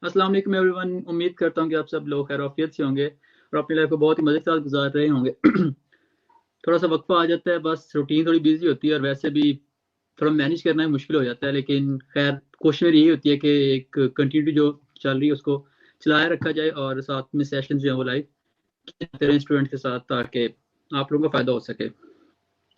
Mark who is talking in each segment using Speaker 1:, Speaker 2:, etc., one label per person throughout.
Speaker 1: अस्सलाम वालेकुम एवरीवन। उम्मीद करता हूँ कि आप सब लोग खैरियत से होंगे और अपनी लाइफ को बहुत ही मजे के साथ गुजार रहे होंगे। थोड़ा सा वक्फा आ जाता है, बस रूटीन थोड़ी बिजी होती है और वैसे भी थोड़ा मैनेज करना मुश्किल हो जाता है, लेकिन खैर कोशिश मेरी यही होती है कि एक कंटिन्यूटी जो चल रही है उसको चलाए रखा जाए और साथ में सेशन जो है वो लाइव करते रहें स्टूडेंट के साथ, ताकि आप लोगों का फायदा हो सके,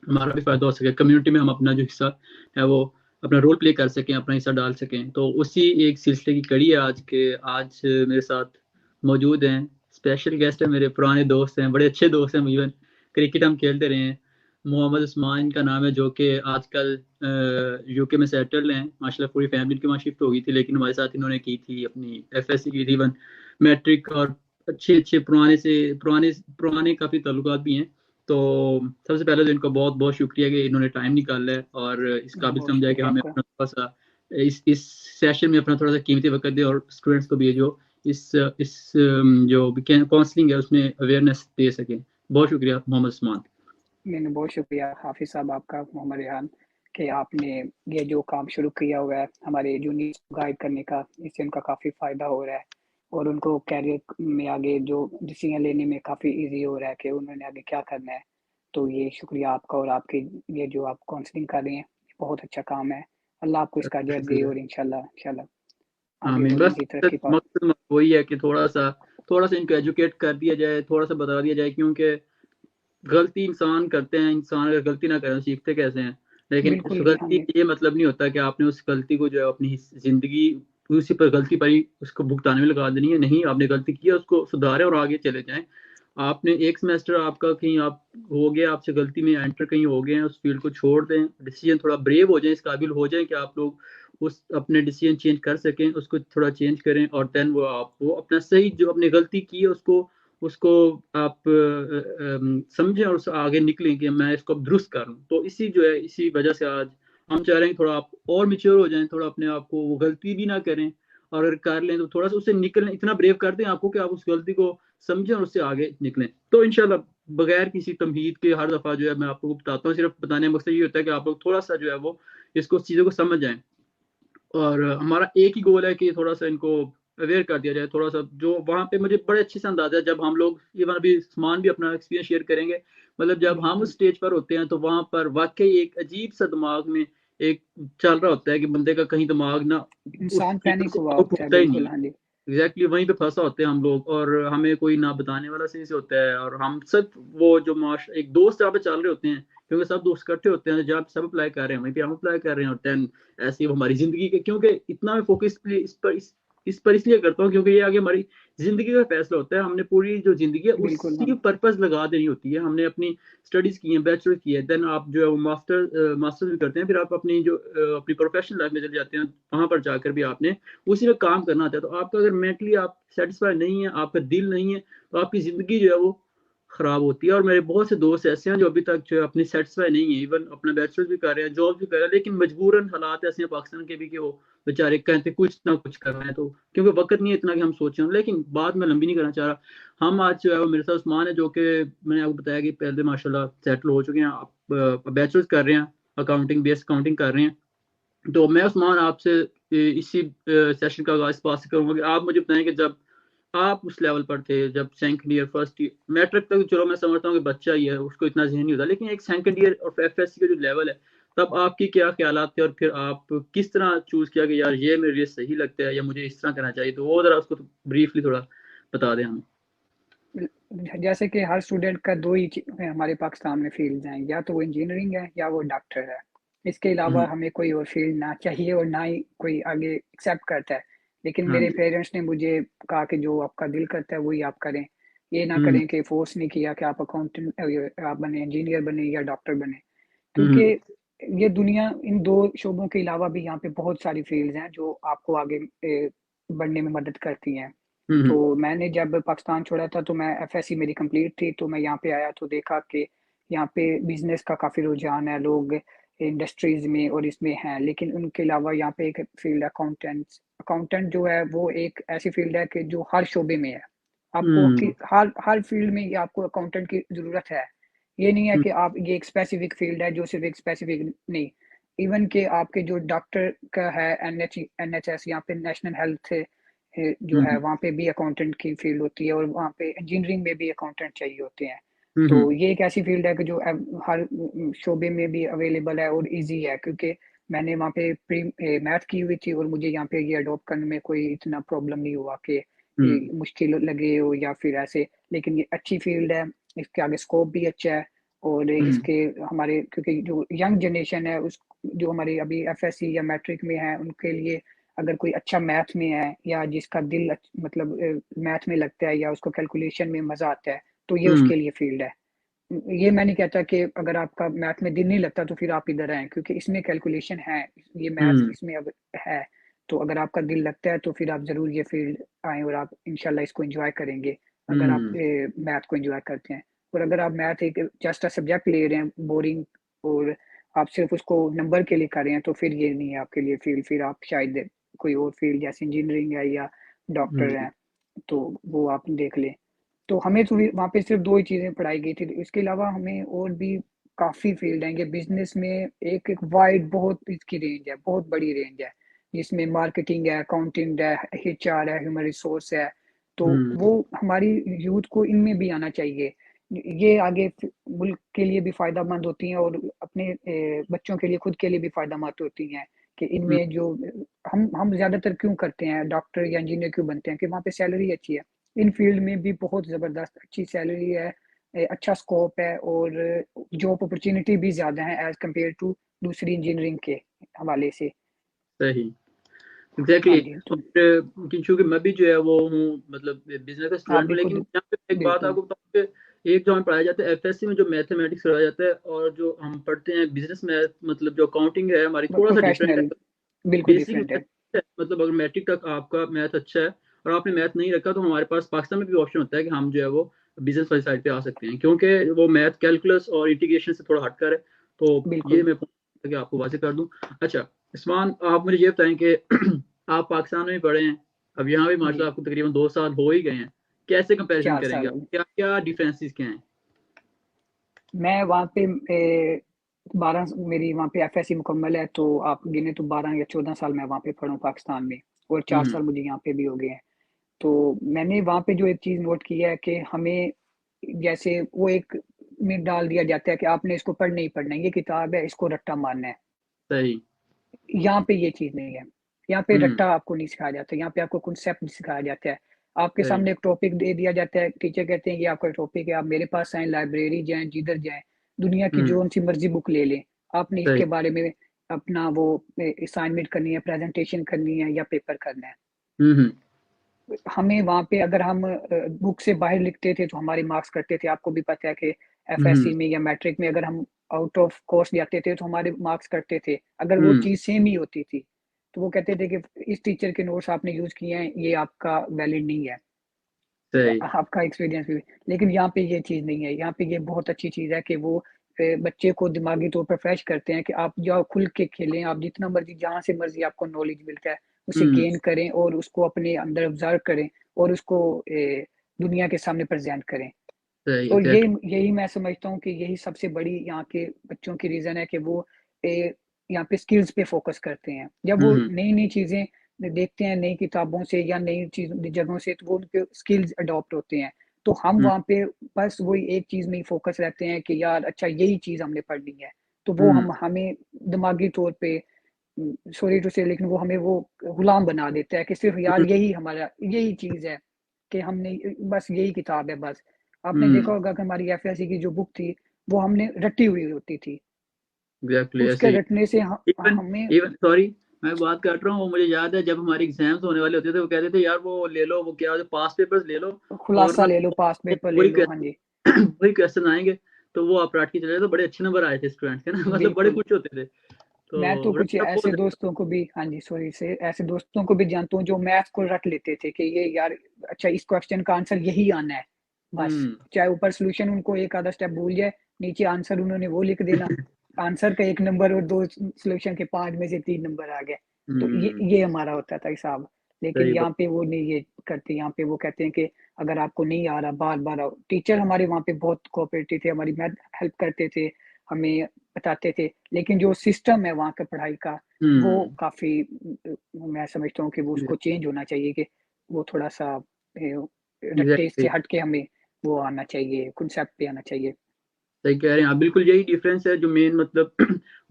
Speaker 1: हमारा भी फायदा हो सके, कम्युनिटी में हम अपना जो हिस्सा है वो अपना रोल प्ले कर सकें, अपना हिस्सा डाल सकें। तो उसी एक सिलसिले की कड़ी है आज के। आज मेरे साथ मौजूद हैं, स्पेशल गेस्ट है, मेरे पुराने दोस्त हैं, बड़े अच्छे दोस्त हैं, इवन क्रिकेट हम खेलते रहे हैं। मोहम्मद उस्मान इनका नाम है, जो कि आजकल यूके में सेटल हैं माशाल्लाह। पूरी फैमिली की वहाँ शिफ्ट हो गई थी, लेकिन हमारे साथ इन्होंने की थी अपनी एफएससी की थी, इवन मैट्रिक, और अच्छे अच्छे पुराने से पुराने पुराने काफ़ी ताल्लुकात भी हैं। तो सबसे पहले तो इनका बहुत बहुत शुक्रिया कि इन्होंने टाइम निकाला है और इस काबिल
Speaker 2: बहुत
Speaker 1: समझा है कि
Speaker 2: शुक्रिया
Speaker 1: हमें
Speaker 2: आपका।
Speaker 1: अपना थोड़ा सा इस सेशन में अपना थोड़ा सा कीमती वक्त दे और स्टूडेंट्स को भी जो इस जो काउंसलिंग है उसमें अवेयरनेस दे सके। बहुत शुक्रिया मोहम्मद उस्मान।
Speaker 2: नहीं नहीं, बहुत शुक्रिया हाफिज साहब आपका, मोहम्मद रेहान, कि आपने ये जो काम शुरू किया हुआ है हमारे जूनियर्स को गाइड करने का। इससे उनका काफ़ी फ़ायदा हो रहा है और उनको कैरियर में आगे जो डिसीजन लेने में काफ़ी इजी हो रहा है कि उन्होंने आगे क्या करना है। तो ये शुक्रिया आपका, और आपके ये जो आप काउंसलिंग कर रहे हैं बहुत अच्छा काम है। अल्लाह आपको इसका अजर दे
Speaker 1: शुक्रिया।
Speaker 2: और इंशाल्लाह इंशाल्लाह आगे
Speaker 1: आमीन।
Speaker 2: वो
Speaker 1: बस
Speaker 2: मज़ीद तरक्की पाओ।
Speaker 1: मकसद वही है कि थोड़ा सा इनको एजुकेट कर दिया जाए, थोड़ा सा बता दिया जाए, क्योंकि गलती इंसान करते हैं, इंसान अगर गलती ना करें सीखते कैसे हैं। लेकिन उस
Speaker 2: बिल्कुल भी हाँ
Speaker 1: गलती
Speaker 2: जी।
Speaker 1: का ये मतलब नहीं होता कि आपने उस गलती को जो है अपनी जिंदगी उसी पर गलती पर ही उसको भुगताने में लगा देनी है। नहीं, आपने गलती की है उसको सुधारें और आगे चले जाएं। आपने एक सेमेस्टर आपका कहीं आप हो गया, आपसे गलती में एंटर कहीं हो गए हैं, उस फील्ड को छोड़ दें, डिसीजन थोड़ा ब्रेव हो जाए, इस काबिल हो जाए कि आप लोग उस अपने डिसीजन चेंज कर सकें, उसको थोड़ा चेंज करें और देन वो अपना सही जो अपनी गलती की है उसको उसको आप समझें और उससे आगे निकलें कि मैं इसको अब दुरुस्त करूं। तो इसी जो है इसी वजह से आज हम चाह रहे हैं थोड़ा आप और मिच्योर हो जाएं, थोड़ा अपने आप को वो गलती भी ना करें, और अगर कर लें तो थोड़ा सा उससे निकलने इतना ब्रेव कर दें आपको कि आप उस गलती को समझें और उससे आगे निकलें। तो इंशाल्लाह बगैर किसी तमहीद के हर दफा जो है मैं आपको बताता हूँ, सिर्फ बताने का मकसद ये होता है कि आप लोग थोड़ा सा जो है वो इसको चीज़ों को समझ जाएं। और हमारा एक ही गोल है कि थोड़ा सा इनको अवेयर कर दिया जाए, थोड़ा सा जो वहाँ पे मुझे बड़े अच्छे से अंदाजा है, जब हम लोग इवन अभी सामान भी अपना एक्सपीरियंस शेयर करेंगे, मतलब जब हम उस
Speaker 2: बिल्कुल।
Speaker 1: स्टेज पर होते हैं तो वहाँ पर वाकई एक अजीब सा दिमाग में एक चल रहा होता है कि बंदे का कहीं दिमाग ना उस
Speaker 2: इंसान
Speaker 1: फील्ड
Speaker 2: पैनिक
Speaker 1: से
Speaker 2: हुआ
Speaker 1: आउट
Speaker 2: होता है,
Speaker 1: होता ही नहीं
Speaker 2: बिल्कुल
Speaker 1: है।
Speaker 2: हाँ जी।
Speaker 1: एग्जैक्टली वहीं पे फंसा होते हैं हम लोग, और हमें कोई ना बताने वाला सही से होता है, और हम सब वो जो माश एक दोस्त जहाँ पे चल रहे होते हैं, क्योंकि सब दोस्त इकट्ठे होते हैं, जहाँ पे सब अप्लाई कर रहे हैं वहीं पे हम अप्लाई कर रहे हैं, और देन ऐसे ही वो हमारी जिंदगी के, क्योंकि इतना मैं फोकस इस पर इसलिए करता हूँ क्योंकि ये आगे हमारी जिंदगी का फैसला होता है। हमने पूरी जो जिंदगी है
Speaker 2: बिल्कुल
Speaker 1: उसी
Speaker 2: हम।
Speaker 1: पर्पज लगा देनी होती है। हमने अपनी स्टडीज की है, बैचलर की है, देन आप जो है वो मास्टर्स भी करते हैं, फिर आप अपनी जो अपनी प्रोफेशनल लाइफ में चले जाते हैं, वहां पर जाकर भी आपने उसी में काम करना आता है। तो आपका अगर मेंटली आप सेटिस्फाई नहीं है, आपका दिल नहीं है, तो आपकी जिंदगी जो है वो खराब होती है। और मेरे बहुत से दोस्त ऐसे हैं जो अभी तक जो है अपनी सेटिस्फाई नहीं है, इवन अपना बैचलर भी कर रहे हैं, जॉब भी कर रहे हैं, लेकिन मजबूरन हालात ऐसे हैं पाकिस्तान के भी कि वो बेचारे कहते हैं कुछ ना कुछ करना है, तो क्योंकि वक्त नहीं है इतना कि हम सोचें। लेकिन बात मैं लंबी नहीं करना चाह रहा। हम आज जो है वो मेरे साथ उस्मान है, जो कि मैंने आपको बताया कि पहले माशाल्लाह सेटल हो चुके हैं, आप बैचलर्स कर रहे हैं, अकाउंटिंग बेस्ड अकाउंटिंग कर रहे हैं। तो मैं उस्मान आपसे इसी सेशन का आगाज पास से करूंगा कि आप मुझे बताएं कि जब आप उस लेवल पर थे, जब second year first year matric तक, चलो मैं समझता हूँ कि बच्चा ही है उसको इतना जहन नहीं होता, लेकिन एक सेकंड ईयर और एफएससी का जो लेवल है, तब आपकी क्या ख्यालात थे और फिर आप किस तरह चूज किया कि यार ये मेरे लिए सही लगता है या मुझे इस तरह करना चाहिए। तो वो जरा उसको ब्रीफली थोड़ा बता दें हमें।
Speaker 2: जैसे कि हर स्टूडेंट का दो ही हमारे पाकिस्तान में फील्ड हैं, या तो वो इंजीनियरिंग है या वो डॉक्टर है। इसके अलावा
Speaker 1: हम्म।
Speaker 2: हमें कोई और फील्ड ना चाहिए और ना ही कोई आगे एक्सेप्ट करता है। लेकिन
Speaker 1: हाँ
Speaker 2: मेरे
Speaker 1: जी।
Speaker 2: पेरेंट्स ने मुझे कहा कि जो आपका दिल करता है वही आप करें। ये ना
Speaker 1: हम्म।
Speaker 2: करें कि फोर्स नहीं किया कि आप अकाउंटेंट आप बने, इंजीनियर बने या डॉक्टर बने। क्योंकि
Speaker 1: हम्म।
Speaker 2: ये दुनिया इन दो शोबों के अलावा भी यहाँ पे बहुत सारी फील्ड्स हैं जो आपको आगे बढ़ने में मदद करती हैं।
Speaker 1: हम्म।
Speaker 2: तो मैंने जब पाकिस्तान छोड़ा था तो मैं एफएससी मेरी कंप्लीट थी, तो मैं यहाँ पे आया तो देखा कि यहाँ पे बिजनेस का काफ़ी रुझान है, लोग इंडस्ट्रीज में और इसमें हैं। लेकिन उनके अलावा यहाँ पे एक फील्ड अकाउंटेंट जो है वो एक ऐसी फील्ड है कि जो हर शोबे में है। आपको
Speaker 1: हम्म।
Speaker 2: हर फील्ड में ये आपको अकाउंटेंट की ज़रूरत है। ये नहीं है कि आप ये एक स्पेसिफिक फील्ड है जो सिर्फ एक स्पेसिफिक नहीं। इवन के आपके जो डॉक्टर का है, एन एच एस यहाँ पे नेशनल हेल्थ जो है वहाँ पे भी अकाउंटेंट की फील्ड होती है, और वहाँ पे इंजीनियरिंग में भी अकाउंटेंट चाहिए होते हैं। तो
Speaker 1: हम्म।
Speaker 2: ये एक ऐसी फील्ड है कि जो हर शोबे में भी अवेलेबल है और इजी है, क्योंकि मैंने वहाँ पे प्री मैथ की हुई थी और मुझे यहाँ पे ये अडॉप्ट करने में कोई इतना प्रॉब्लम नहीं हुआ कि
Speaker 1: हम्म।
Speaker 2: मुश्किल लगे हो या फिर ऐसे। लेकिन ये अच्छी फील्ड है, इसके आगे स्कोप भी अच्छा है। और
Speaker 1: हम्म।
Speaker 2: इसके हमारे, क्योंकि जो यंग जनरेशन है उस, जो हमारे अभी एफएससी या मैट्रिक में है, उनके लिए अगर कोई अच्छा मैथ में है या जिसका दिल मतलब मैथ में लगता है या उसको कैलकुलेशन में मजा आता है, तो ये
Speaker 1: हम्म।
Speaker 2: उसके लिए फील्ड है। ये मैं नहीं कहता कि अगर आपका मैथ में दिल नहीं लगता तो फिर आप इधर आए, क्योंकि इसमें कैलकुलेशन है, ये मैथ
Speaker 1: हम्म।
Speaker 2: इसमें अब है। तो अगर आपका दिल लगता है तो फिर आप जरूर ये फील्ड आए और आप इंशाल्लाह इसको एंजॉय करेंगे, अगर आप
Speaker 1: हम्म।
Speaker 2: मैथ को एंजॉय करते हैं। और अगर आप मैथ एक जस्ट अ सब्जेक्ट ले रहे हैं बोरिंग, और आप सिर्फ उसको नंबर के लिए कर रहे हैं, तो फिर ये नहीं है आपके लिए फील्ड। फिर आप शायद कोई और फील्ड जैसे इंजीनियरिंग है या डॉक्टर
Speaker 1: हम्म।
Speaker 2: है, तो वो आप देख लें। तो हमें तो वहाँ पे सिर्फ 2 ही चीज़ें पढ़ाई गई थी, इसके अलावा हमें और भी काफ़ी फील्ड हैं। ये बिज़नेस में एक वाइड बहुत इसकी रेंज है, बहुत बड़ी रेंज है, जिसमें मार्केटिंग है, अकाउंटिंग है, एचआर है, ह्यूमन रिसोर्स है। तो
Speaker 1: हम्म।
Speaker 2: वो हमारी यूथ को इनमें भी आना चाहिए। ये आगे मुल्क के लिए भी फ़ायदेमंद होती हैं, और अपने बच्चों के लिए, खुद के लिए भी फ़ायदेमंद होती हैं कि
Speaker 1: हम्म।
Speaker 2: इनमें जो हम ज़्यादातर क्यों करते हैं, डॉक्टर या इंजीनियर क्यों बनते हैं, कि वहाँ पे सैलरी अच्छी है। इन फील्ड में भी बहुत ज़बरदस्त अच्छी सैलरी है, अच्छा स्कोप है, और जॉब अपॉर्चुनिटी भी ज़्यादा है एज़ कम्पेयर टू दूसरी इंजीनियरिंग के हवाले से।
Speaker 1: सही।
Speaker 2: हाँ
Speaker 1: एग्जैक्टली
Speaker 2: जी, तो
Speaker 1: और चूंकि मैं भी जो है वो हूँ मतलब बिजनेस का
Speaker 2: आप
Speaker 1: स्टूडेंट
Speaker 2: भी
Speaker 1: हूँ, लेकिन
Speaker 2: खुद,
Speaker 1: यहाँ पे एक बात
Speaker 2: बिल्कुल,
Speaker 1: आपको बताऊँ कि एक जो हम पढ़ाया जाता है एफएससी में जो मैथमेटिक्स पढ़ाया जाता है और जो हम पढ़ते हैं बिजनेस मैथ मतलब जो अकाउंटिंग है हमारी थोड़ा सा डिफरेंट है।
Speaker 2: प्रोफेशनल बिल्कुल
Speaker 1: बेसिक
Speaker 2: डिफरेंट है।
Speaker 1: मैथ है, मतलब अगर मैट्रिक तक आपका मैथ अच्छा है और आपने मैथ नहीं रखा तो हमारे पास पाकिस्तान में भी ऑप्शन होता है कि हम जो है वो बिजनेस वाली साइड पे आ सकते हैं, क्योंकि वो मैथ कैलकुलस और इंटीग्रेशन से थोड़ा हटकर है। तो ये
Speaker 2: बिल्कुल।
Speaker 1: मैं कि आपको वाजे कर दूं। अच्छा इस्मान, आप मुझे ये बताएं कि आप पाकिस्तान में भी पढ़े हैं, अब यहाँ भी
Speaker 2: जी,
Speaker 1: माशाल्लाह आपको तकरीबन 2 साल हो ही गए हैं, कैसे कंपैरिजन
Speaker 2: 4
Speaker 1: करेंगे
Speaker 2: साल
Speaker 1: आप,
Speaker 2: हो गए।
Speaker 1: क्या क्या डिफरेंसेस क्या हैं?
Speaker 2: मैं वहाँ पे 12 मेरी वहाँ पे एफएससी मुकम्मल है, तो आप गिने तो 12 या 14 साल मैं वहाँ पे पढ़ा हूँ पाकिस्तान में, और 4
Speaker 1: हम्म।
Speaker 2: साल मुझे यहाँ पे भी हो गए हैं। तो मैंने वहाँ पे जो एक चीज़ नोट की है कि हमें, जैसे वो एक में डाल दिया जाता है कि आपने इसको पढ़ना ही पढ़ना है, ये किताब है, इसको रट्टा मारना है।
Speaker 1: सही।
Speaker 2: यहाँ पे ये चीज़ नहीं है। यहाँ पे
Speaker 1: हम्म।
Speaker 2: रट्टा आपको नहीं सिखाया जाता, यहाँ पे आपको कॉन्सेप्ट सिखाया जाता है। आपके
Speaker 1: सही।
Speaker 2: सामने एक टॉपिक दे दिया जाता है, टीचर कहते हैं ये आपका टॉपिक है, आप मेरे पास आएँ, लाइब्रेरी जाएँ, जिधर जाएँ, दुनिया की
Speaker 1: हम्म।
Speaker 2: जो सी मर्ज़ी बुक ले लें। आपने
Speaker 1: सही।
Speaker 2: इसके बारे में अपना वो असाइनमेंट करनी है, प्रेज़ेंटेशन करनी है या पेपर करना है।
Speaker 1: हम्म।
Speaker 2: हमें वहाँ पे अगर हम बुक से बाहर लिखते थे तो हमारे मार्क्स कटते थे। आपको भी पता है कि
Speaker 1: हम्म।
Speaker 2: एफएससी में या मैट्रिक में अगर हम आउट ऑफ कोर्स जाते थे तो हमारे मार्क्स कटते थे, अगर वो
Speaker 1: हम्म।
Speaker 2: चीज़ सेम ही होती थी। तो वो कहते थे कि इस टीचर के नोट्स आपने यूज़ किए हैं, ये आपका वैलिड नहीं है,
Speaker 1: सही।
Speaker 2: आपका एक्सपीरियंस भी। लेकिन यहाँ पे ये चीज़ नहीं है, यहाँ पे ये बहुत अच्छी चीज़ है कि वो बच्चे को दिमागी तौर पर फ्रेश करते हैं कि आप जाओ खुल के खेलें, आप जितना मर्ज़ी जहाँ से मर्ज़ी आपको नॉलेज मिलता है, उसे
Speaker 1: हम्म।
Speaker 2: गेन करें और उसको अपने अंदर ऑब्ज़र्व करें और उसको दुनिया के सामने प्रेज़ेंट करें।
Speaker 1: सही।
Speaker 2: और ये
Speaker 1: एग्जैक्टली।
Speaker 2: यही मैं समझता हूँ कि यही सबसे बड़ी यहाँ के बच्चों की रीज़न है कि वो यहाँ पे स्किल्स पे फ़ोकस करते हैं। जब वो
Speaker 1: हम्म।
Speaker 2: नई-नई चीज़ें देखते हैं, नई किताबों से या नई चीज़ जगहों से, तो वो उनके स्किल्स अडॉप्ट होते हैं। तो हम
Speaker 1: हम्म।
Speaker 2: वहाँ पे बस वही एक चीज़ में ही फ़ोकस रहते हैं कि यार अच्छा यही चीज़ हमने पढ़नी है। तो वो
Speaker 1: हम्म।
Speaker 2: हमें दिमागी तौर पे सॉरी टू से, लेकिन वो हमें वो गुलाम बना देता है कि सिर्फ़ यार
Speaker 1: हम्म।
Speaker 2: यही हमारा यही चीज़ है, कि हमने बस यही किताब है बस। आपने
Speaker 1: हम्म।
Speaker 2: देखा होगा कि हमारी एफएससी की जो बुक थी, वो हमने रटी हुई होती थी।
Speaker 1: एग्जैक्टली ऐसे
Speaker 2: उसके
Speaker 1: ही।
Speaker 2: रटने से
Speaker 1: इवन
Speaker 2: हमें
Speaker 1: इवन सॉरी मैं बात काट रहा हूँ, वो मुझे याद है जब हमारे एग्जाम्स होने वाले होते थे वो कहते थे यार वो ले लो, वो क्या पास पेपर्स ले लो और
Speaker 2: खुलासा
Speaker 1: ना
Speaker 2: ले लो, पास्ट पेपर ले
Speaker 1: वही
Speaker 2: लो। हाँ
Speaker 1: क्वेश्चन
Speaker 2: जी,
Speaker 1: वही क्वेश्चन आएंगे, तो वो आप रट के चले जाओ, तो बड़े अच्छे नंबर आए थे स्टूडेंट्स के ना मतलब बड़े
Speaker 2: बिल्कुल।
Speaker 1: खुश होते थे।
Speaker 2: मैं तो
Speaker 1: तो
Speaker 2: कुछ
Speaker 1: रट्टा
Speaker 2: ऐसे
Speaker 1: बहुत
Speaker 2: दोस्तों को भी, हाँ जी, सॉरी से ऐसे दोस्तों को भी जानता हूँ जो मैथ को रट लेते थे कि ये यार अच्छा इस क्वेश्चन का आंसर यही आना है, बस।
Speaker 1: हम्म।
Speaker 2: चाहे ऊपर सॉल्यूशन उनको एक आधा स्टेप भूल जाए, नीचे आंसर उन्होंने वो लिख देना, आंसर का 1 नंबर और 2 सॉल्यूशन के 5 में से 3 नंबर आ गए। तो
Speaker 1: हम्म।
Speaker 2: ये हमारा होता था हिसाब। लेकिन
Speaker 1: सही बात।
Speaker 2: यहाँ पे वो नहीं ये करते, यहाँ पे वो कहते हैं कि अगर आपको नहीं आ रहा बार-बार आओ। टीचर हमारे वहाँ पे बहुत कोऑपरेटिव थे, हमारी मैथ हेल्प करते थे, हमें बताते थे। लेकिन जो सिस्टम है वहाँ का पढ़ाई का, वो
Speaker 1: हम्म।
Speaker 2: काफ़ी मैं समझता हूँ कि वो उसको चेंज होना चाहिए कि वो थोड़ा-सा रट्टे से
Speaker 1: एग्ज़ैक्टली।
Speaker 2: हट के हमें वो आना चाहिए, कॉन्सेप्ट पे आना चाहिए।
Speaker 1: सही कह रहे हैं आप, बिल्कुल यही डिफ़रेंस है जो मेन मतलब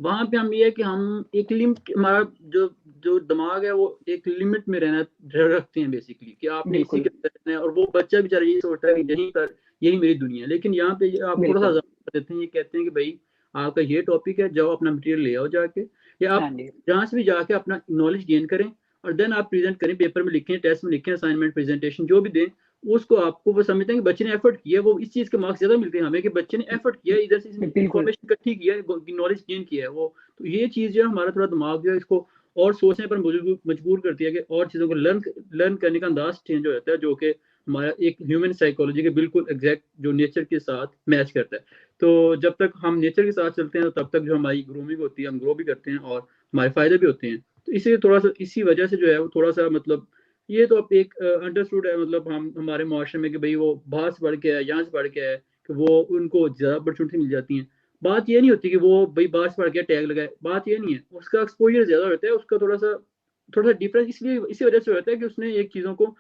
Speaker 1: वहाँ पे हम ये है कि हम एक लिमिट हमारा जो जो दिमाग है वो एक लिमिट में रहना रखते हैं बेसिकली कि आपने इसी
Speaker 2: बिल्कुल,
Speaker 1: के अंदर रहना है और वो बच्चा बेचारा यही सोचता है कि यहीं पर यही मेरी दुनिया है। लेकिन यहाँ पे ये आप थोड़ा-सा
Speaker 2: बिल्कुल।
Speaker 1: ज़्यादा कर देते हैं, ये कहते हैं कि भई आपका ये टॉपिक है, जाओ अपना मटीरियल ले आओ जाके या
Speaker 2: हाँ
Speaker 1: आप
Speaker 2: जी,
Speaker 1: जहाँ से भी जाके अपना नॉलेज गेन करें और देन आप प्रेज़ेंट करें, पेपर में लिखें, टेस्ट में लिखें, असाइनमेंट, प्रेज़ेंटेशन जो भी दें, उसको आपको वो समझते हैं कि बच्चे ने एफर्ट किया है, वो इस चीज़ के मार्क्स ज़्यादा मिलते हैं हमें कि बच्चे ने एफर्ट किया है, इधर से इसने
Speaker 2: बिल्कुल,
Speaker 1: इन्फॉर्मेशन इकट्ठी किया है, नॉलेज गेन किया है वो। तो ये चीज़ जो है हमारा थोड़ा दिमाग जो है इसको और सोचने पर मजबूर करती है कि और चीज़ों को लर्न करने का अंदाज़ चेंज हो जाता है, जो कि हमारा एक ह्यूमन साइकोलॉजी के बिल्कुल एग्ज़ैक्ट जो नेचर के साथ मैच करता है। तो जब तक हम नेचर के साथ चलते हैं, तो तब तक जो हमारी ग्रूमिंग होती है, हम ग्रो भी करते हैं और हमारे फ़ायदे भी होते हैं। तो इसीलिए थोड़ा-सा इसी वजह से जो है वो थोड़ा-सा मतलब ये तो अब एक अंडरस्टूड है मतलब हम हमारे मुआशरे में कि भई वो बाहर से पढ़ के आया, यहाँ से पढ़ के आया है, कि वो उनको ज़्यादा अपॉर्च्युनिटी मिल जाती हैं। बात ये नहीं होती कि वो भई बाहर से पढ़ के टैग लगाए, बात ये नहीं है। उसका एक्सपोज़र ज़्यादा होता है, उसका थोड़ा-सा डिफरेंस इसलिए इसी वजह से होता है कि उसने एक चीज़ों को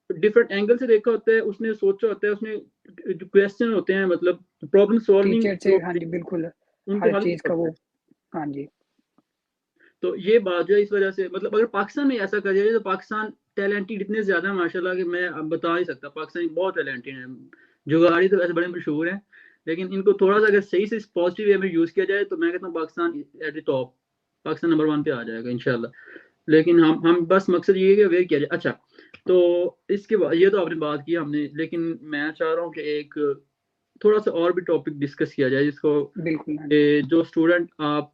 Speaker 1: डिफरेंट एंगल से देखा होता है, उसने सोचा होता है, उसने जो क्वेश्चन होते हैं मतलब प्रॉब्लम सॉल्विंग
Speaker 2: टीचर से
Speaker 1: जो
Speaker 2: हाँ जी, बिल्कुल,
Speaker 1: उनको
Speaker 2: हर
Speaker 1: हल
Speaker 2: चीज़
Speaker 1: किया
Speaker 2: का
Speaker 1: होता
Speaker 2: वो
Speaker 1: है।
Speaker 2: हाँ जी,
Speaker 1: तो ये बात जो है इस वजह से मतलब अगर पाकिस्तान में ऐसा करिए तो पाकिस्तान टैलेंटेड इतने ज़्यादा है माशाल्लाह कि मैं अब बता नहीं सकता पाकिस्तानी बहुत टैलेंटेड हैं। जुगाड़ी तो वैसे बड़े मशहूर हैं, लेकिन इनको थोड़ा-सा अगर सही से पॉज़िटिव वे में यूज़ किया जाए तो मैं कहता हूँ Pakistan at the top, Pakistan number 1 पे आ जाएगा इंशाल्लाह। लेकिन हम बस मकसद ये है कि अवेयर किया जाए। अच्छा, तो इसके बाद ये तो आपने बात की हमने लेकिन मैं चाह रहा हूँ कि एक थोड़ा-सा और भी टॉपिक डिस्कस किया जाए जिसको
Speaker 2: बिल्कुल, हाँ जी।
Speaker 1: जो स्टूडेंट आप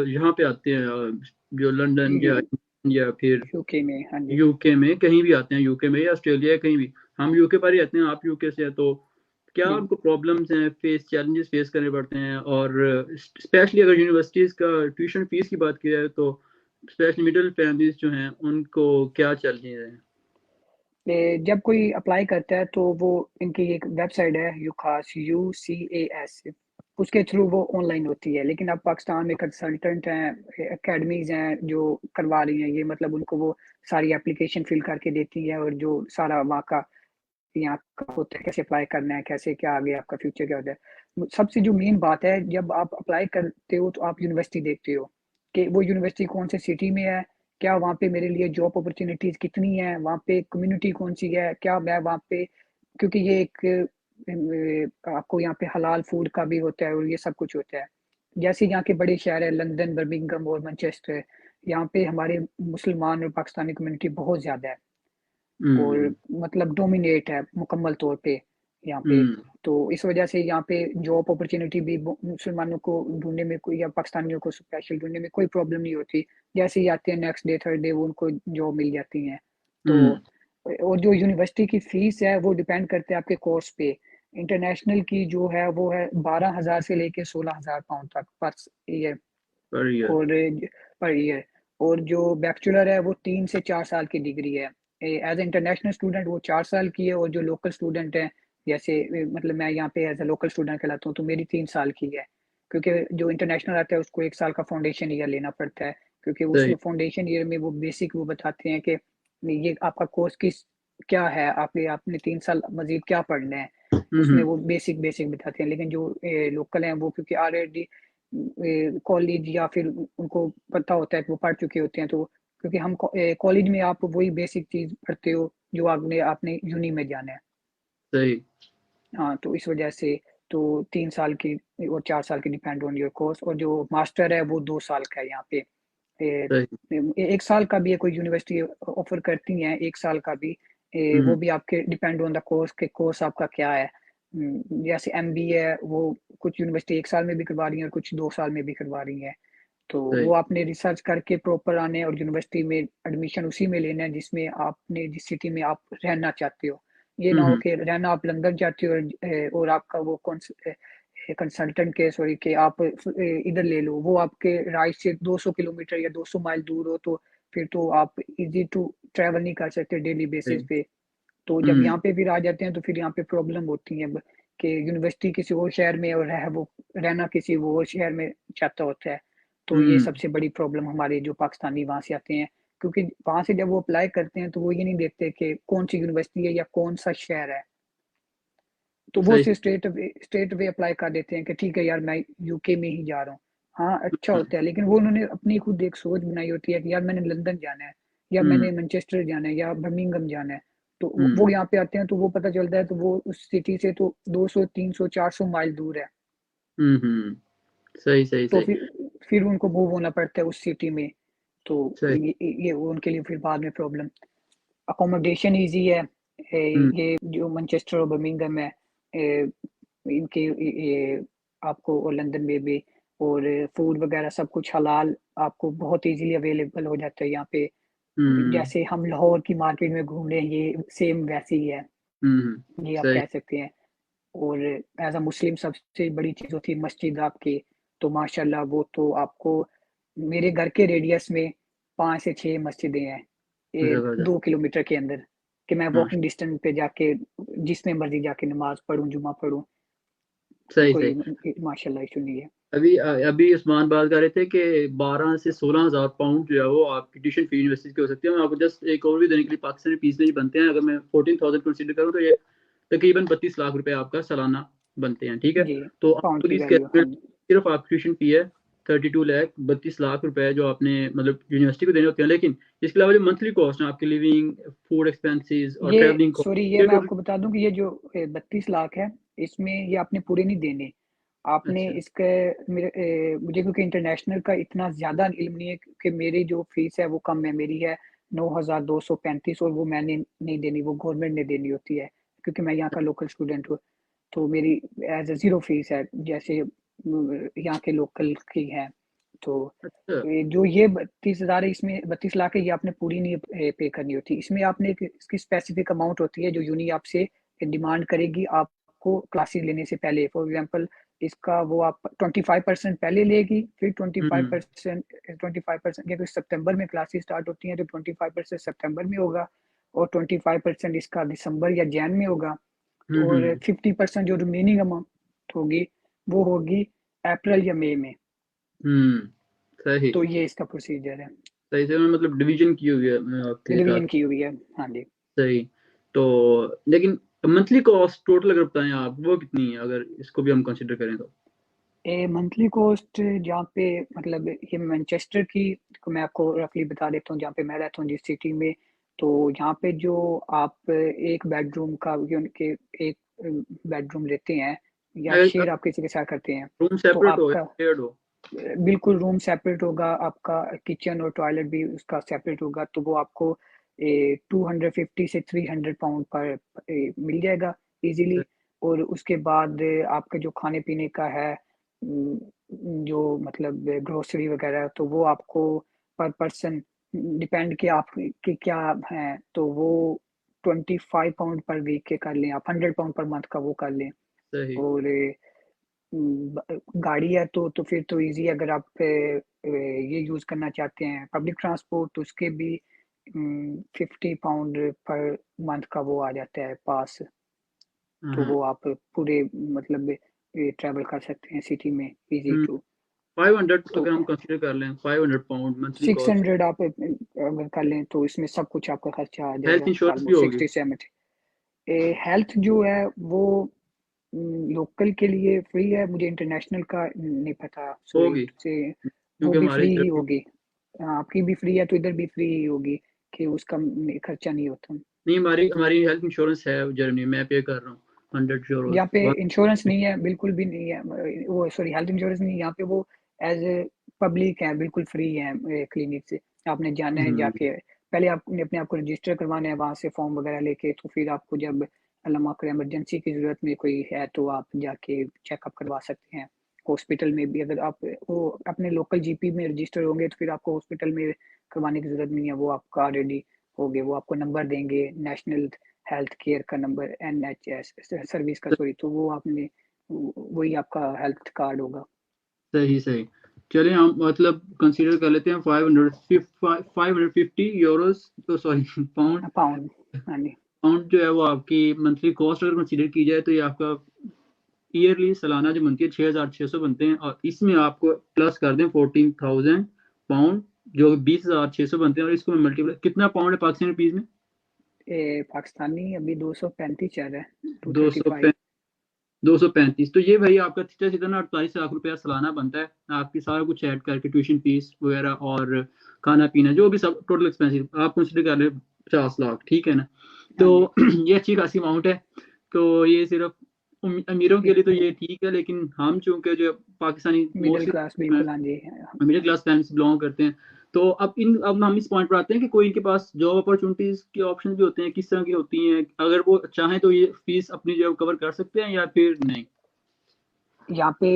Speaker 1: यहाँ पे आते हैं जो लंदन
Speaker 2: यू
Speaker 1: या फिर
Speaker 2: यूके में, हाँ जी।
Speaker 1: यूके में कहीं भी आते हैं, यूके में या ऑस्ट्रेलिया या कहीं भी। हम यूके पर ही रहते हैं, आप यूके से हैं तो क्या
Speaker 2: बिल
Speaker 1: उनको प्रॉब्लम्स हैं, चैलेंजेस फेस करने पड़ते हैं और स्पेशली अगर यूनिवर्सिटीज़ का ट्यूशन फीस की बात की जाए तो स्पेशली मिडल फैमिलीज़ जो हैं उनको क्या चैलेंजेस हैं?
Speaker 2: जब कोई अप्लाई करता है तो वो इनकी एक वेबसाइट है यूकास यूसीएएस उसके थ्रू वो ऑनलाइन होती है। लेकिन अब पाकिस्तान में कंसल्टेंट हैं, एकेडमीज़ हैं जो करवा रही हैं ये मतलब उनको वो सारी एप्लीकेशन फिल करके देती है और जो सारा वहाँ का यहाँ का होता है, कैसे अप्लाई करना है, कैसे क्या आगे आपका फ्यूचर क्या होता है। सबसे जो मेन बात है जब आप अप्लाई करते हो तो आप यूनिवर्सिटी देखते हो, कि वो यूनिवर्सिटी कौन से सिटी में है, क्या वहाँ पे मेरे लिए जॉब अपॉर्च्युनिटीज़ कितनी है, वहाँ पे कम्युनिटी कौन-सी है, क्या मैं वहाँ पे क्योंकि ये एक आपको यहाँ पे हलाल फूड का भी होता है और ये सब कुछ होता है। जैसे यहाँ के बड़े शहर हैं लंदन, बर्मिंघम और मैनचेस्टर, यहाँ पे हमारे मुसलमान और पाकिस्तानी कम्युनिटी बहुत ज़्यादा है। और
Speaker 1: हुँ,
Speaker 2: मतलब डोमिनेट है मुकम्मल तौर पे यहाँ पे।
Speaker 1: हुँ,
Speaker 2: तो इस वजह से यहाँ पे जॉब अपॉर्च्युनिटी भी मुसलमानों को ढूँढने में कोई या पाकिस्तानियों को स्पेशल ढूँढने में कोई प्रॉब्लम नहीं होती। जैसे ही आते हैं नेक्स्ट डे, थर्ड डे वो उनको जॉब मिल जाती हैं। तो
Speaker 1: हुँ,
Speaker 2: और जो यूनिवर्सिटी की फ़ीस है वो डिपेंड करते हैं आपके कोर्स पे। इंटरनेशनल की जो है वो है 12,000 से लेके 16,000 पाउंड तक पर ईयर
Speaker 1: पर ईयर
Speaker 2: और पर ईयर और जो बैचलर है वो 3 से 4 साल की डिग्री है। एज़ अ इंटरनेशनल स्टूडेंट वो 4 साल की है और जो लोकल स्टूडेंट है जैसे मतलब मैं यहाँ पे एज़ अ लोकल स्टूडेंट कहलाता हूँ तो मेरी 3 साल की है। क्योंकि जो इंटरनेशनल आता है उसको 1 साल का फाउंडेशन ईयर लेना पड़ता है। क्योंकि
Speaker 1: सही।
Speaker 2: उसमें फाउंडेशन ईयर में वो बेसिक वो बताते हैं कि ये आपका कोर्स किस क्या है, आपने 3 साल मज़ीद क्या पढ़ना है।
Speaker 1: हुँ,
Speaker 2: उसमें
Speaker 1: हुँ,
Speaker 2: वो बेसिक बताते हैं। लेकिन जो लोकल हैं वो क्योंकि ऑलरेडी कॉलेज या फिर उनको पता होता है कि वो पढ़ चुके होते हैं तो क्योंकि हम कॉलेज में आप वही बेसिक चीज़ पढ़ते हो जो आपने आपने यूनी में जाना है।
Speaker 1: सही,
Speaker 2: हाँ, तो इस वजह से तो 3 साल की और 4 साल की डिपेंड ऑन योर कोर्स और जो मास्टर है वो 2 साल का है यहाँ पे। ए,
Speaker 1: सही।
Speaker 2: 1 साल का भी है कोई यूनिवर्सिटी ऑफ़र करती हैं 1 साल का भी। वो
Speaker 1: हुँ,
Speaker 2: भी आपके डिपेंड ऑन द कोर्स कि कोर्स आपका क्या है। जैसे एमबीए है वो कुछ यूनिवर्सिटी 1 साल में भी करवा रही हैं और कुछ 2 साल में भी करवा रही हैं। तो
Speaker 1: सही।
Speaker 2: वो आपने रिसर्च करके प्रॉपर आने हैं और यूनिवर्सिटी में एडमिशन उसी में लेना है जिसमें आपने जिस सिटी में आप रहना चाहते हो। ये
Speaker 1: हुँ,
Speaker 2: ना हो
Speaker 1: हुँ,
Speaker 2: कि रहना आप लंदन चाहते हो और आपका वो कंसल्टेंट के सॉरी कि आप इधर ले लो, वो आपके राइट से 200 किलोमीटर या 200 माइल दूर हो तो फिर तो आप ईज़ी टू ट्रैवल नहीं कर सकते डेली बेसिस
Speaker 1: सही।
Speaker 2: पे। तो जब
Speaker 1: हुँ,
Speaker 2: यहाँ पे फिर आ जाते हैं तो फिर यहाँ पे प्रॉब्लम होती है कि यूनिवर्सिटी किसी और शहर में और वो रहना किसी वो और शहर में चाहता होता है। तो ये
Speaker 1: हुँ,
Speaker 2: सबसे बड़ी प्रॉब्लम हमारे जो पाकिस्तानी वहाँ से आते हैं क्योंकि वहाँ से जब वो अप्लाई करते हैं तो वो ये नहीं देखते कि कौन सी यूनिवर्सिटी है या कौन सा शहर है, तो वो
Speaker 1: सही
Speaker 2: उसे स्ट्रेट वे अप्लाई कर देते हैं कि ठीक है यार मैं यूके में ही जा रहा हूँ। हाँ अच्छा होता है, लेकिन वो उन्होंने अपनी खुद एक सोच बनाई होती है कि यार मैंने लंदन जाना है या
Speaker 1: हम्म
Speaker 2: मैंने मैनचेस्टर जाना है या बर्मिंघम जाना है, तो
Speaker 1: हम्म
Speaker 2: वो यहाँ पे आते हैं तो वो पता चलता है तो वो उस सिटी से तो 200 300 400 माइल दूर है,
Speaker 1: हम्म। सही सही
Speaker 2: तो
Speaker 1: सही
Speaker 2: फिर उनको मूव होना पड़ता है उस सिटी में, तो
Speaker 1: सही।
Speaker 2: ये उनके लिए फिर बाद में प्रॉब्लम। अकोमोडेशन ईजी है,
Speaker 1: हम्म
Speaker 2: ये जो मैनचेस्टर और बर्मिंघम है, इनके ये आपको और लंदन में भी, और फूड वगैरह सब कुछ हलाल आपको बहुत इजीली अवेलेबल हो जाता है यहाँ पे।
Speaker 1: हम्म
Speaker 2: जैसे हम लाहौर की मार्केट में घूम रहे हैं ये सेम वैसे ही है, ये आप
Speaker 1: सही।
Speaker 2: कह सकते हैं। और एज अ मुस्लिम सबसे बड़ी चीज़ होती है मस्जिद आपकी, तो माशाल्लाह वो तो आपको मेरे घर के रेडियस में 5 से 6 मस्जिदें हैं, ये
Speaker 1: जबरदस्त।
Speaker 2: 2 किलोमीटर के अंदर, कि मैं
Speaker 1: हाँ
Speaker 2: वॉकिंग डिस्टेंस पे जाके जिसमें मर्जी जाके नमाज पढ़ूं, जुमा पढ़ूं,
Speaker 1: सही सही।
Speaker 2: कोई माशाल्लाह इशू नहीं है।
Speaker 1: अभी अभी उस्मान बात कर रहे थे कि 12 से 16 हज़ार पाउंड जो है वो आपकी ट्यूशन फी यूनिवर्सिटी की हो सकती है। मैं आपको जस्ट एक ओवरव्यू देने के लिए, पाकिस्तानी फीस में जो बनते हैं, अगर मैं 14,000 कंसीडर करूँ तो ये तकरीबन 32 लाख रुपए आपका सालाना बनते हैं, ठीक है।
Speaker 2: जी,
Speaker 1: तो
Speaker 2: पाउंड
Speaker 1: आप
Speaker 2: की
Speaker 1: प्लीज
Speaker 2: वैल्यू, हाँ
Speaker 1: कैलकुलेट, सिर्फ आप ट्यूशन फी है 32 लाख, 32 लाख रुपए जो आपने मतलब यूनिवर्सिटी को देने होते हैं, लेकिन इसके अलावा जो मंथली कॉस्ट है आपकी, लिविंग, फूड एक्सपेंसेस और
Speaker 2: ये
Speaker 1: ट्रैवलिंग
Speaker 2: सॉरी
Speaker 1: कॉस्ट,
Speaker 2: ये
Speaker 1: ये
Speaker 2: मैं
Speaker 1: टोटल।
Speaker 2: आपको बता दूं कि ये जो 32 लाख है, इसमें ये आपने पूरे नहीं देने, आपने
Speaker 1: अच्छा।
Speaker 2: इसके मेरे मुझे क्योंकि इंटरनेशनल का इतना ज्यादा इल्म नहीं है, कि मेरी जो फीस है वो कम है, मेरी है 9,235, और वो मैंने नहीं देनी, वो गवर्नमेंट ने देनी होती है, क्योंकि मैं यहाँ का लोकल स्टूडेंट हूँ, तो मेरी एज ए जीरो फीस है, जैसे यहाँ के लोकल की है। तो
Speaker 1: अच्छा।
Speaker 2: जो ये 32 हजार है, इसमें 32 लाख है, ये आपने पूरी नहीं पे करनी होती, इसमें आपने इसकी स्पेसिफिक अमाउंट होती है जो यूनी आपसे डिमांड करेगी आपको क्लासेस लेने से पहले। फॉर एग्जांपल इसका वो आप 25% पहले लेगी, फिर ट्वेंटी फाइव
Speaker 1: हम्म
Speaker 2: परसेंट 25% क्योंकि सितंबर में क्लासेस स्टार्ट होती हैं, तो 25% सितंबर में होगा, और 25% इसका दिसंबर या जैन में होगा, और
Speaker 1: हम्म।
Speaker 2: 50% जो रिमेनिंग अमाउंट होगी वो होगी अप्रैल या मई में।
Speaker 1: हम्म। सही
Speaker 2: तो ये इसका प्रोसीजर है,
Speaker 1: सही से मतलब डिवीजन की हुई है आपके साथ।
Speaker 2: रिवीजन की हुई है, हाँ जी।
Speaker 1: सही। तो लेकिन मंथली कॉस्ट टोटल अगर बताएं आप, वो कितनी है अगर इसको भी हम कंसिडर करें तो?
Speaker 2: ए मंथली कॉस्ट जहाँ पे मतलब ये मैनचेस्टर की को मैं आपको रफली बता देता हूँ, जहाँ पे मैं रहता हूँ जिस सिटी में, तो यहाँ पे जो आप एक बेडरूम का के एक बेडरूम लेते हैं या
Speaker 1: अगर
Speaker 2: शेयर आप किसी के साथ करते हैं,
Speaker 1: रूम
Speaker 2: तो
Speaker 1: सेपरेट हो या
Speaker 2: आपका
Speaker 1: शेयर्ड हो?
Speaker 2: बिल्कुल रूम सेपरेट होगा, आपका किचन और टॉयलेट भी उसका सेपरेट होगा, तो वो आपको 250 से 300 पाउंड पर मिल जाएगा इजीली। और उसके बाद आपके जो खाने पीने का है, जो मतलब ग्रोसरी वगैरह, तो वो आपको पर पर्सन डिपेंड कि आप कि क्या है, तो वो 25 पाउंड पर वीक के कर लें, आप 100 पाउंड पर मंथ का वो कर लें।
Speaker 1: सही।
Speaker 2: और गाड़ी है तो फिर तो इजी, अगर आप ये यूज करना चाहते हैं पब्लिक ट्रांसपोर्ट, तो उसके भी 50 पाउंड पर मंथ का वो आ जाता है पास, तो
Speaker 1: हाँ।
Speaker 2: वो आप पूरे मतलब ट्रैवल कर सकते हैं सिटी में इजी टू।
Speaker 1: 500
Speaker 2: तो
Speaker 1: अगर हम कंसिडर कर लें, 500 pound monthly
Speaker 2: six
Speaker 1: cost.
Speaker 2: Hundred आप अगर कर लें तो इसमें सब कुछ आपका खर्चा आ
Speaker 1: हेल्थ
Speaker 2: जाएगा
Speaker 1: इंश्योरेंस भी
Speaker 2: ऑलमोस्ट
Speaker 1: होगी?
Speaker 2: 60 70। हेल्थ जो है वो लोकल के लिए फ्री है, मुझे इंटरनेशनल का नहीं पता सॉरी
Speaker 1: होगी
Speaker 2: से। वो
Speaker 1: क्योंकि
Speaker 2: भी
Speaker 1: हमारे
Speaker 2: फ्री
Speaker 1: इधर
Speaker 2: ही
Speaker 1: भी।
Speaker 2: होगी, आपकी भी फ्री है तो इधर भी फ्री ही होगी, कि उसका खर्चा नहीं होता।
Speaker 1: नहीं, हमारी हमारी हेल्थ इंश्योरेंस है जर्मनी में, मैं पे कर रहा हूँ 100 यूरो।
Speaker 2: यहाँ पे इंश्योरेंस नहीं है, बिल्कुल भी नहीं है, वो सॉरी हेल्थ इंश्योरेंस नहीं है यहाँ पे, वो एज ए पब्लिक है, बिल्कुल फ्री है क्लिनिक से। आपने जाना है
Speaker 1: हम्म
Speaker 2: जाके, पहले आपने अपने आप को रजिस्टर करवाना है वहां से फॉर्म वगैरह लेके, तो फिर आपको जब अल्लाह माफ करे इमरजेंसी की जरूरत में कोई है तो आप जाके चेकअप करवा सकते हैं। हॉस्पिटल में भी अगर आप वो अपने लोकल जीपी में रजिस्टर होंगे तो फिर आपको हॉस्पिटल में करवाने की जरूरत नहीं है, वो आपका ऑलरेडी हो गए, वो आपको नंबर देंगे नेशनल हेल्थ केयर का नंबर, NHS सर्विस का सॉरी, तो वो आपने वही आपका हेल्थ कार्ड होगा।
Speaker 1: सही सही। चलिए हम मतलब कंसीडर कर लेते हैं 550 यूरोस, तो सॉरी पाउंड।
Speaker 2: पाउंड, हाँ जी।
Speaker 1: पाउंड जो है वो आपकी मंथली कॉस्ट अगर कंसीडर की जाए तो ये आपका ईयरली सालाना जो बनती है 6,600 बनते हैं, और इसमें आपको प्लस कर दें 14,000 पाउंड जो 20,600 बनते हैं, और इसको मल्टीप्लाई, कितना पाउंड है पाकिस्तानी रुपीज में?
Speaker 2: पाकिस्तानी अभी 235 चल रहा है, टू
Speaker 1: दो
Speaker 2: थर्टी
Speaker 1: सौ
Speaker 2: फाइव
Speaker 1: 235। तो ये भाई आपका सीधा सीधा ना 48 लाख रुपया सालाना बनता है, आपकी सारा कुछ ऐड करके, ट्यूशन फीस वगैरह और खाना पीना जो भी सब टोटल एक्सपेंसिव आप कंसिडर कर ले, 50 लाख, ठीक है ना? तो
Speaker 2: हाँ जी।
Speaker 1: ये अच्छी खासी अमाउंट है। तो ये सिर्फ अमीरों के लिए तो
Speaker 2: एक
Speaker 1: ये ठीक है, लेकिन हम चूंकि जो पाकिस्तानी
Speaker 2: मिडिल
Speaker 1: मोस्टली
Speaker 2: क्लास, बिल्कुल, हाँ जी।
Speaker 1: मिडिल क्लास फैमिली से बिलोंग करते हैं, तो अब हम इस पॉइंट पर आते हैं कि कोई इनके पास जॉब अपॉर्चुनिटीज के ऑप्शन भी होते हैं, किस तरह की होती हैं, अगर वो चाहें तो ये फीस अपनी जॉब कवर कर सकते हैं या फिर नहीं?
Speaker 2: यहाँ पे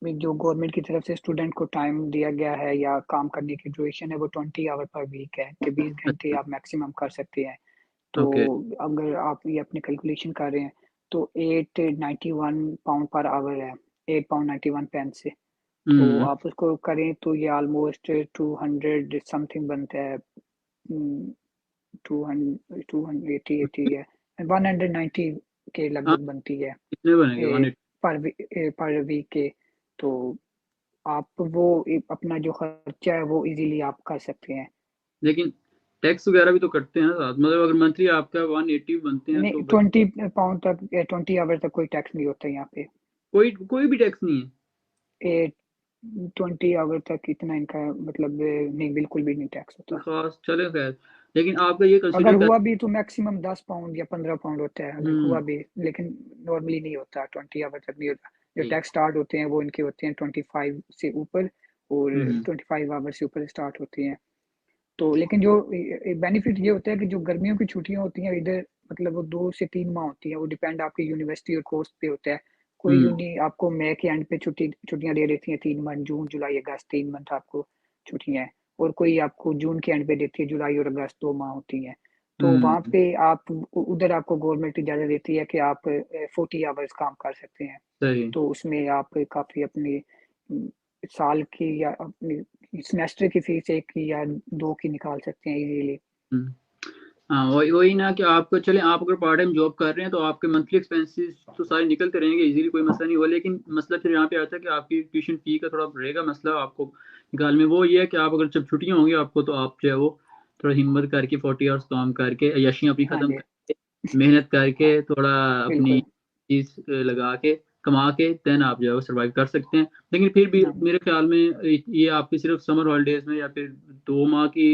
Speaker 2: जो गवर्नमेंट की तरफ से स्टूडेंट को टाइम दिया गया है या काम करने की ड्यूरेशन है वो 20 आवर पर वीक है, कि 20 घंटे
Speaker 1: अच्छा।
Speaker 2: आप मैक्सिमम कर सकते हैं। तो
Speaker 1: ओके।
Speaker 2: अगर आप ये अपनी कैलकुलेशन कर रहे हैं तो 891 पाउंड पर आवर है, 8 पाउंड 91 पेंस से। तो
Speaker 1: हम्म।
Speaker 2: आप उसको करें तो ये ऑलमोस्ट 200 समथिंग बनता है। 280 है, 190 के
Speaker 1: हाँ,
Speaker 2: लगभग बनती है
Speaker 1: कितने बनेंगे
Speaker 2: ए,
Speaker 1: 180?
Speaker 2: पर वीक के। तो आप वो अपना जो खर्चा है वो इजीली आप कर सकते हैं।
Speaker 1: लेकिन टैक्स वगैरह भी तो कटते हैं ना साथ, मतलब अगर मंथली आपका 180 बनते हैं तो
Speaker 2: नहीं,
Speaker 1: भाई
Speaker 2: 20 पाउंड तक, 20 आवर तक कोई टैक्स नहीं होता यहाँ पे।
Speaker 1: कोई कोई भी टैक्स नहीं है?
Speaker 2: 20 आवर तक इतना इनका मतलब नहीं, बिल्कुल भी नहीं टैक्स
Speaker 1: कोई
Speaker 2: होता।
Speaker 1: खास चले खैर, लेकिन आपका ये
Speaker 2: अगर
Speaker 1: कंसिडर कर।
Speaker 2: हुआ भी तो मैक्सिमम 10 पाउंड या 15 पाउंड होता है, अगर हुआ
Speaker 1: हम्म।
Speaker 2: भी। लेकिन नॉर्मली नहीं होता, 20 आवर तक नहीं होता। जो
Speaker 1: सही।
Speaker 2: टैक्स स्टार्ट होते हैं वो इनके होते हैं 25 से ऊपर, और
Speaker 1: हम्म।
Speaker 2: 25 आवर से ऊपर स्टार्ट होती हैं। तो लेकिन जो बेनिफिट ये होता है कि जो गर्मियों की छुट्टियां होती हैं इधर, मतलब वो 2 से 3 माह होती हैं, वो डिपेंड आपकी यूनिवर्सिटी और कोर्स पे होता है। कोई
Speaker 1: हम्म।
Speaker 2: यूनि आपको मई के एंड पे छुट्टियां दे देती हैं, 3 मंथ, जून जुलाई अगस्त, 3 मंथ आपको छुट्टियां हैं। और कोई आपको जून के एंड पे देती है, जुलाई और अगस्त 2 माह होती हैं। तो वहाँ
Speaker 1: हम्म।
Speaker 2: पे आप उधर आपको गवर्नमेंट इजाज़त देती है कि आप 40 आवर्स काम कर सकते हैं।
Speaker 1: सही।
Speaker 2: तो उसमें आप काफ़ी अपनी साल की या अपनी सेमेस्टर की फीस एक की या दो की निकाल सकते हैं इजीली।
Speaker 1: हम्म। हाँ, वही वही ना कि आपको, चले आप अगर पार्ट टाइम जॉब कर रहे हैं तो आपके मंथली एक्सपेंसेस तो सारे निकलते रहेंगे, इजीली, कोई मसला नहीं हुआ, लेकिन मसला फिर यहाँ पे आता है कि आपकी ट्यूशन फी का थोड़ा रहेगा मसला आपको निकाल में। वो ये है कि आप अगर जब छुट्टियां होंगी आपको, तो आप जो है वो थोड़ा हिम्मत करके 40 आवर्स काम करके अय्याशियाँ अपनी
Speaker 2: हाँ
Speaker 1: ख़त्म
Speaker 2: जी।
Speaker 1: करके, मेहनत
Speaker 2: हाँ,
Speaker 1: करके, थोड़ा अपनी
Speaker 2: बिल्कुल।
Speaker 1: चीज़ लगा के, कमा के, देन आप जो है वो सर्वाइव कर सकते हैं। लेकिन फिर भी
Speaker 2: हाँ,
Speaker 1: मेरे ख्याल में ये आपकी सिर्फ समर हॉलीडेज में या फिर 2 माह की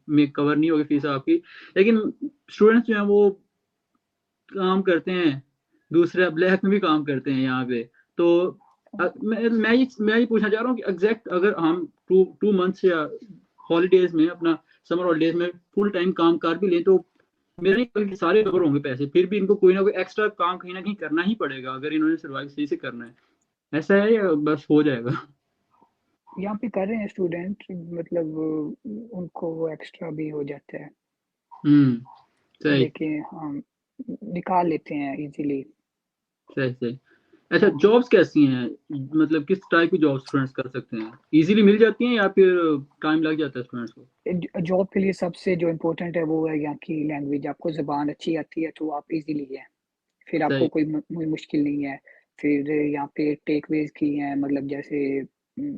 Speaker 1: में कवर नहीं होगी फीस आपकी। लेकिन स्टूडेंट्स जो हैं वो काम करते हैं, दूसरे ब्लैक में भी काम करते हैं यहाँ पे। तो मैं ये पूछना चाह रहा हूँ कि एग्जैक्ट अगर हम 2 2 मंथ्स या हॉलीडेज में अपना, समर हॉलीडेज में फुल टाइम काम कर भी लें, तो मेरा नहीं कहता कि सारे कवर होंगे पैसे, फिर भी इनको कोई ना कोई एक्स्ट्रा काम कहीं ना कहीं करना ही पड़ेगा अगर इन्होंने सर्वाइव सही से करना है। ऐसा है या बस हो जाएगा?
Speaker 2: यहाँ पे कर रहे हैं स्टूडेंट, मतलब उनको वो एक्स्ट्रा भी हो जाता है।
Speaker 1: हम्म। सही।
Speaker 2: लेकिन हम निकाल लेते हैं इजीली।
Speaker 1: सही सही। अच्छा,
Speaker 2: हाँ जी।
Speaker 1: जॉब्स कैसी हैं? मतलब किस टाइप की जॉब स्टूडेंट्स कर सकते हैं? इजीली मिल जाती हैं या फिर टाइम लग जाता है स्टूडेंट्स को?
Speaker 2: जॉब के लिए सबसे जो इम्पोर्टेंट है वो है यहाँ की लैंग्वेज। आपको ज़बान अच्छी आती है तो आप इजीली है, फिर आपको
Speaker 1: सही।
Speaker 2: कोई मुश्किल नहीं है। फिर यहाँ पे टेकअवेज़ की हैं, मतलब जैसे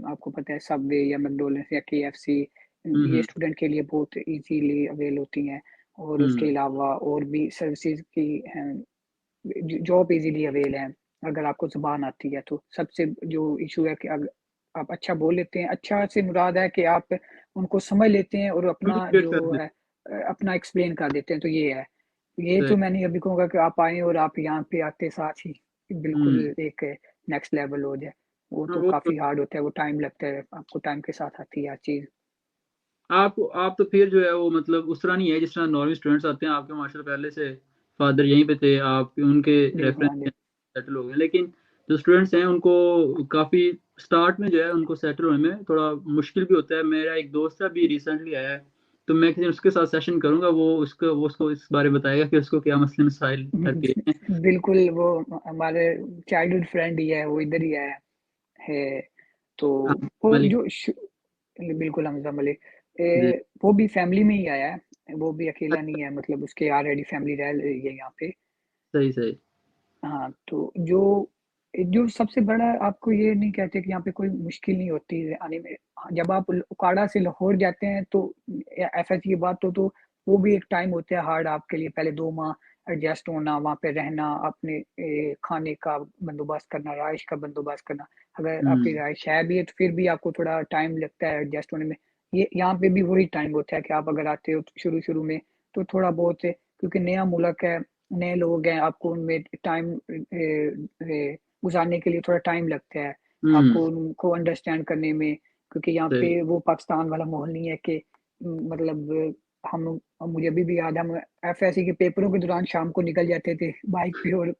Speaker 2: आपको पता है सबवे या मैकडॉनल्ड्स या केएफसी, ये
Speaker 1: हम्म।
Speaker 2: स्टूडेंट के लिए बहुत इजीली अवेल होती हैं। और उसके
Speaker 1: हम्म।
Speaker 2: अलावा और भी सर्विसेज की हैं, जॉब इजीली अवेल है अगर आपको ज़ुबान आती है तो। सबसे जो इशू है कि अगर आप अच्छा बोल लेते हैं, अच्छा से मुराद है कि आप उनको समझ लेते हैं और अपना
Speaker 1: कम्युनिकेट कर
Speaker 2: जो
Speaker 1: दें।
Speaker 2: है अपना एक्सप्लेन कर देते हैं, तो ये है। ये
Speaker 1: सही।
Speaker 2: तो मैं नहीं अभी कहूँगा कि आप आएँ और आप यहाँ पे आते साथ ही बिल्कुल
Speaker 1: हम्म।
Speaker 2: एक नेक्स्ट लेवल हो जाए। वो
Speaker 1: हाँ,
Speaker 2: तो
Speaker 1: वो तो।
Speaker 2: काफ़ी हार्ड होता है, वो टाइम लगता है, आपको टाइम के साथ आती है हर चीज़।
Speaker 1: आप तो फिर जो है वो मतलब उस तरह नहीं है जिस तरह नॉर्मल स्टूडेंट्स आते हैं, आपके माशाल्लाह पहले से फादर यहीं पे थे, आप उनके
Speaker 2: बिल्कुल,
Speaker 1: रेफरेंस
Speaker 2: हाँ
Speaker 1: में
Speaker 2: जी।
Speaker 1: सेटल हो गए। लेकिन जो स्टूडेंट्स हैं उनको काफ़ी स्टार्ट में जो है उनको सेटल होने में थोड़ा मुश्किल भी होता है। मेरा एक दोस्त है, अभी रिसेंटली आया है, तो मैं किसी दिन उसके साथ सेशन करूंगा, वो उसको इस बारे में बताएगा कि उसको क्या मसले मसाइल दरपेश हैं।
Speaker 2: बिल्कुल, वो हमारे चाइल्डहुड फ्रेंड ही है, वो इधर ही आया है। तो
Speaker 1: हाँ,
Speaker 2: वो
Speaker 1: मलिक।
Speaker 2: जो बिल्कुल हमजा मलिक,
Speaker 1: जी।
Speaker 2: वो भी फैमिली में ही आया है, वो भी अकेला नहीं है, मतलब उसके ऑलरेडी फैमिली रह रही है यहाँ पे।
Speaker 1: सही सही।
Speaker 2: हाँ, तो जो जो सबसे बड़ा आपको ये नहीं कहते कि यहाँ पे कोई मुश्किल नहीं होती है आने में। जब आप उकाड़ा से लाहौर जाते हैं तो एफएससी की बात तो वो भी एक टाइम होता है हार्ड आपके लिए। पहले 2 माह एडजस्ट होना, वहाँ पे रहना, अपने खाने का बंदोबस्त करना, रहाइश का बंदोबस्त करना। अगर आपकी रहाइश है भी है तो फिर भी आपको थोड़ा टाइम लगता है एडजस्ट होने में। ये यहाँ पे भी वही टाइम होता है कि आप अगर आते हो शुरू-शुरू में तो थोड़ा बहुत क्योंकि नया मुल्क है, नए लोग हैं, आपको उनमें टाइम गुज़ारने के लिए थोड़ा टाइम लगता है, आपको उनको अंडरस्टैंड करने में। क्योंकि यहाँ पे वो पाकिस्तान वाला माहौल नहीं है कि मतलब हम मुझे अभी भी याद है, हम एफएससी के पेपरों के दौरान शाम को निकल जाते थे बाइक पे और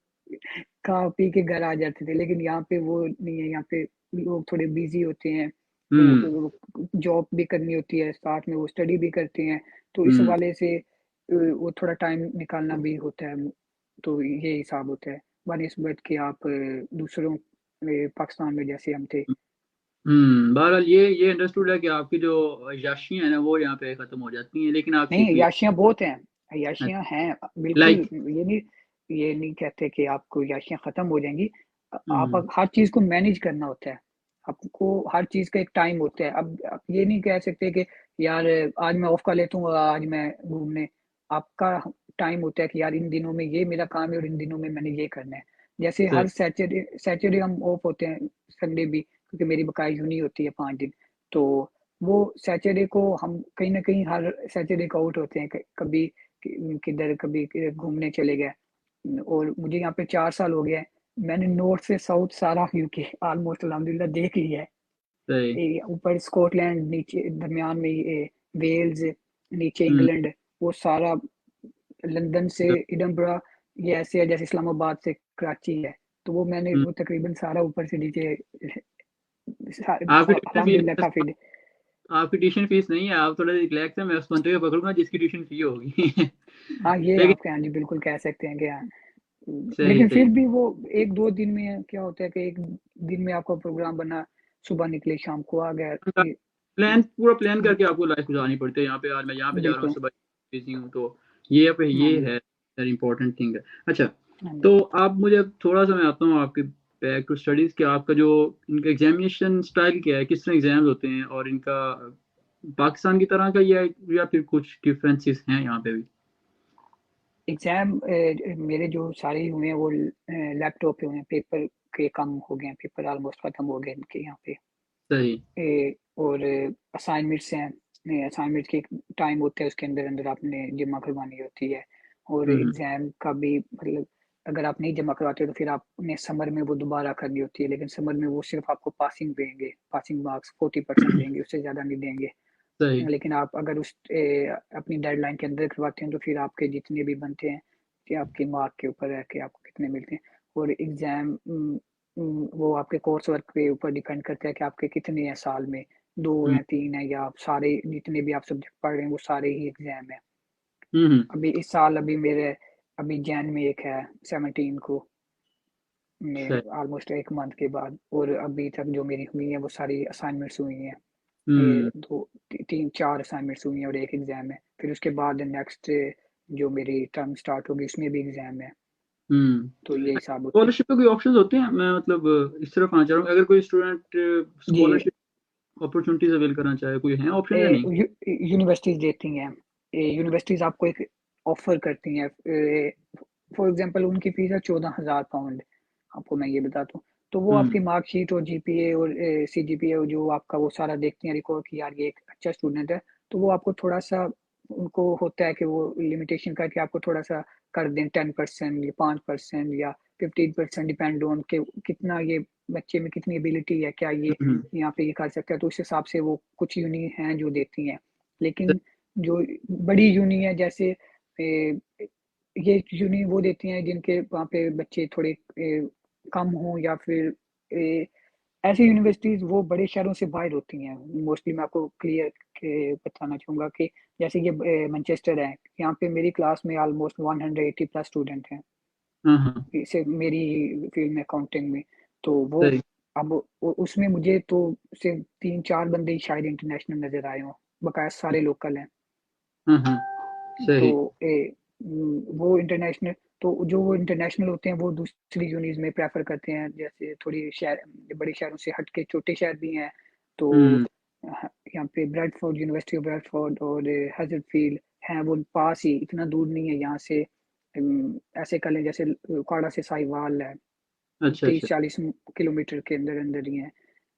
Speaker 2: खा पी के घर आ जाते थे। लेकिन यहाँ पे वो नहीं है, यहाँ पे लोग थोड़े बिज़ी होते हैं, जॉब भी करनी होती है, साथ में वो स्टडी भी करते हैं, तो इस हवाले से वो थोड़ा टाइम निकालना भी होता है। तो ये हिसाब होता है बनिस्बत कि आप दूसरों पाकिस्तान में जैसे हम थे।
Speaker 1: बहरहाल ये अंडरस्टूड है कि आपकी जो अय्याशियाँ हैं ना वो यहाँ पे खत्म हो जाती हैं, लेकिन आप
Speaker 2: नहीं,
Speaker 1: सीख भी
Speaker 2: अय्याशियाँ बहुत हैं, अय्याशियाँ हैं, बिल्कुल।
Speaker 1: लाइक।
Speaker 2: ये नहीं कहते कि आपको अय्याशियाँ खत्म हो जाएँगी। आप हर चीज़ को मैनेज करना होता है। आपको हर चीज़ का एक टाइम होता है। अब आप ये नहीं कह सकते कि यार आज मैं ऑफ कर लेता हूँ, आज मैं घूमने। आपका टाइम होता है कि यार इन दिनों में ये मेरा काम है और इन दिनों में मैंने ये करना है। जैसे
Speaker 1: सही।
Speaker 2: हर सैटरडे सैटरडे हम ऑफ होते हैं, संडे भी, क्योंकि मेरी बकाया यूनी होती है 5 दिन। तो वो सैटरडे को हम कहीं न कहीं हर सैटरडे को आउट होते हैं, कभी किधर, कभी किधर घूमने चले गए। और मुझे यहाँ पे 4 साल हो गया है। मैंने नॉर्थ से साउथ सारा यूके ऑलमोस्ट अल्हम्दुलिल्लाह देख लिया है।
Speaker 1: सही।
Speaker 2: ऊपर स्कॉटलैंड, नीचे दरमियान में वेल्स, नीचे इंग्लैंड, वो सारा लंदन से एडिनबरा, ये ऐसे है जैसे इस्लामाबाद से कराची है। तो वो मैंने
Speaker 1: हम्म,
Speaker 2: वो तकरीबन सारा ऊपर से नीचे
Speaker 1: आपकी ट्यूशन
Speaker 2: अल्हम्दुलिल्लाह काफ़ी।
Speaker 1: फीस आपकी ट्यूशन फीस नहीं है, आप थोड़ा रिलैक्स है, मैं उस बंदे को पकड़ूंगा जिसकी ट्यूशन फी होगी।
Speaker 2: हाँ, ये
Speaker 1: लेकिन
Speaker 2: आप हाँ जी, बिल्कुल कह सकते हैं कि हाँ।
Speaker 1: सही
Speaker 2: लेकिन
Speaker 1: सही।
Speaker 2: फिर भी वो 1-2 दिन में क्या होता है कि 1 दिन में आपका प्रोग्राम बना, सुबह निकले, शाम को आ गए।
Speaker 1: पूरा प्लान करके आपको लाइफ गुजारनी पड़ती है। यहाँ पे आज मैं यहाँ पे जा रहा हूँ,
Speaker 2: बिल्कुल।
Speaker 1: सुबह बिजी हूँ, तो ये पे
Speaker 2: हाँ
Speaker 1: ये
Speaker 2: जी,
Speaker 1: है वेरी इंपॉर्टेंट थिंग है। अच्छा,
Speaker 2: हाँ जी।
Speaker 1: तो आप मुझे थोड़ा सा, मैं आता हूँ आपके बैक टू स्टडीज कि आपका जो इनका एग्जामिनेशन स्टाइल क्या है, किस तरह एग्जाम्स होते हैं, और इनका पाकिस्तान की तरह का या फिर कुछ डिफरेंसेस हैं यहाँ पे भी।
Speaker 2: एग्ज़ाम मेरे जो सारे ही हुए हैं वो लैपटॉप पे हुए हैं, पेपर के कम हो गए हैं, पेपर ऑलमोस्ट खत्म हो गए इनके यहाँ पे।
Speaker 1: सही।
Speaker 2: और असाइनमेंट्स हैं, असाइनमेंट के एक टाइम होता है, उसके अंदर-अंदर आपने जमा करवानी होती है। और
Speaker 1: हम्म
Speaker 2: एग्ज़ाम का भी मतलब अगर आप नहीं जमा करवाते हो तो फिर आपने समर में वो दोबारा करनी होती है, लेकिन समर में वो सिर्फ़ आपको पासिंग देंगे, पासिंग मार्क्स 40% देंगे, उससे ज़्यादा नहीं देंगे।
Speaker 1: सही।
Speaker 2: लेकिन आप अगर अपनी डेडलाइन के अंदर करवाते हैं तो फिर आपके जितने भी बनते हैं कि आपके मार्क के ऊपर है कि आपको कितने मिलते हैं। और एग्ज़ाम वो आपके कोर्स वर्क के ऊपर डिपेंड करता है कि आपके कितने हैं साल में, 2
Speaker 1: हम्म
Speaker 2: हैं, 3 हैं, या आप सारे जितने भी आप सब्जेक्ट पढ़ रहे हैं वो सारे ही एग्ज़ाम हैं।
Speaker 1: हम्म।
Speaker 2: अभी इस साल अभी जैन में एक है 17 को,
Speaker 1: सही।
Speaker 2: में ऑलमोस्ट 1 मंथ के बाद। और अभी तक जो मेरी हुई है वो सारी असाइनमेंट्स हुई हैं।
Speaker 1: हम्म।
Speaker 2: ये 2 3 4 असाइनमेंट्स हुई हैं और 1 एग्ज़ाम है। फिर उसके बाद नेक्स्ट जो मेरी टर्म स्टार्ट होगी उसमें भी एग्ज़ाम है।
Speaker 1: हम्म।
Speaker 2: तो ये हिसाब होता है।
Speaker 1: स्कॉलरशिप के कोई ऑप्शंस होते हैं? मैं मतलब इस तरफ आना चाह रहा हूँ, अगर कोई स्टूडेंट
Speaker 2: ये
Speaker 1: स्कॉलरशिप अपॉर्चुनिटीज अवेल करना चाहे, कोई है ऑप्शन या नहीं?
Speaker 2: यूनिवर्सिटीज़ देती हैं। यूनिवर्सिटीज़ आपको एक ऑफ़र करती हैं। फॉर एग्ज़ाम्पल उनकी फ़ीस है £14,000, आपको मैं ये बताता हूँ। तो वो
Speaker 1: हम्म
Speaker 2: आपकी मार्कशीट और जीपीए और सीजीपीए और जो आपका वो सारा देखती हैं रिकॉर्ड कि यार ये एक अच्छा स्टूडेंट है। तो वो आपको थोड़ा-सा, उनको होता है कि वो लिमिटेशन करके आपको थोड़ा-सा कर दें, 10% या 5% या 15%, डिपेंड ऑन के कितना ये बच्चे में कितनी एबिलिटी है, क्या ये
Speaker 1: हम्म।
Speaker 2: यहाँ पे ये कर सकता है। तो उस हिसाब से वो कुछ यूनी हैं जो देती हैं। लेकिन जो बड़ी यूनी है जैसे ये यूनी वो देती हैं जिनके वहाँ पे बच्चे थोड़े कम हों, या फिर ए, ऐसी यूनिवर्सिटीज़ वो बड़े शहरों से बाहर होती हैं। मोस्टली मैं आपको क्लियर के बताना चाहूँगा कि जैसे ये मैनचेस्टर है, यहाँ पे मेरी क्लास में ऑलमोस्ट 180 प्लस स्टूडेंट हैं।
Speaker 1: हाँ हाँ।
Speaker 2: इसे मेरी फील्ड में अकाउंटिंग में। तो वो
Speaker 1: सही।
Speaker 2: अब उसमें मुझे तो सिर्फ़ 3-4 बंदे ही शायद इंटरनेशनल नज़र आए हों, बाकी सारे लोकल हैं।
Speaker 1: हाँ हाँ।
Speaker 2: तो
Speaker 1: सही।
Speaker 2: वो इंटरनेशनल, तो जो वो इंटरनेशनल होते हैं वो दूसरी यूनिस में प्रेफर करते हैं, जैसे थोड़ी शहर, बड़े शहरों से हट के छोटे शहर भी हैं, तो यहाँ पे ब्रेडफोर्ड, यूनिवर्सिटी ऑफ ब्रेडफोर्ड और हजरतफील्ड हैं, वो पास ही, इतना दूर नहीं है यहाँ से। ऐसे कर लें जैसे काड़ा से साहिवाल है,
Speaker 1: अच्छा अच्छा।
Speaker 2: 30-40 किलोमीटर के अंदर अंदर ही है,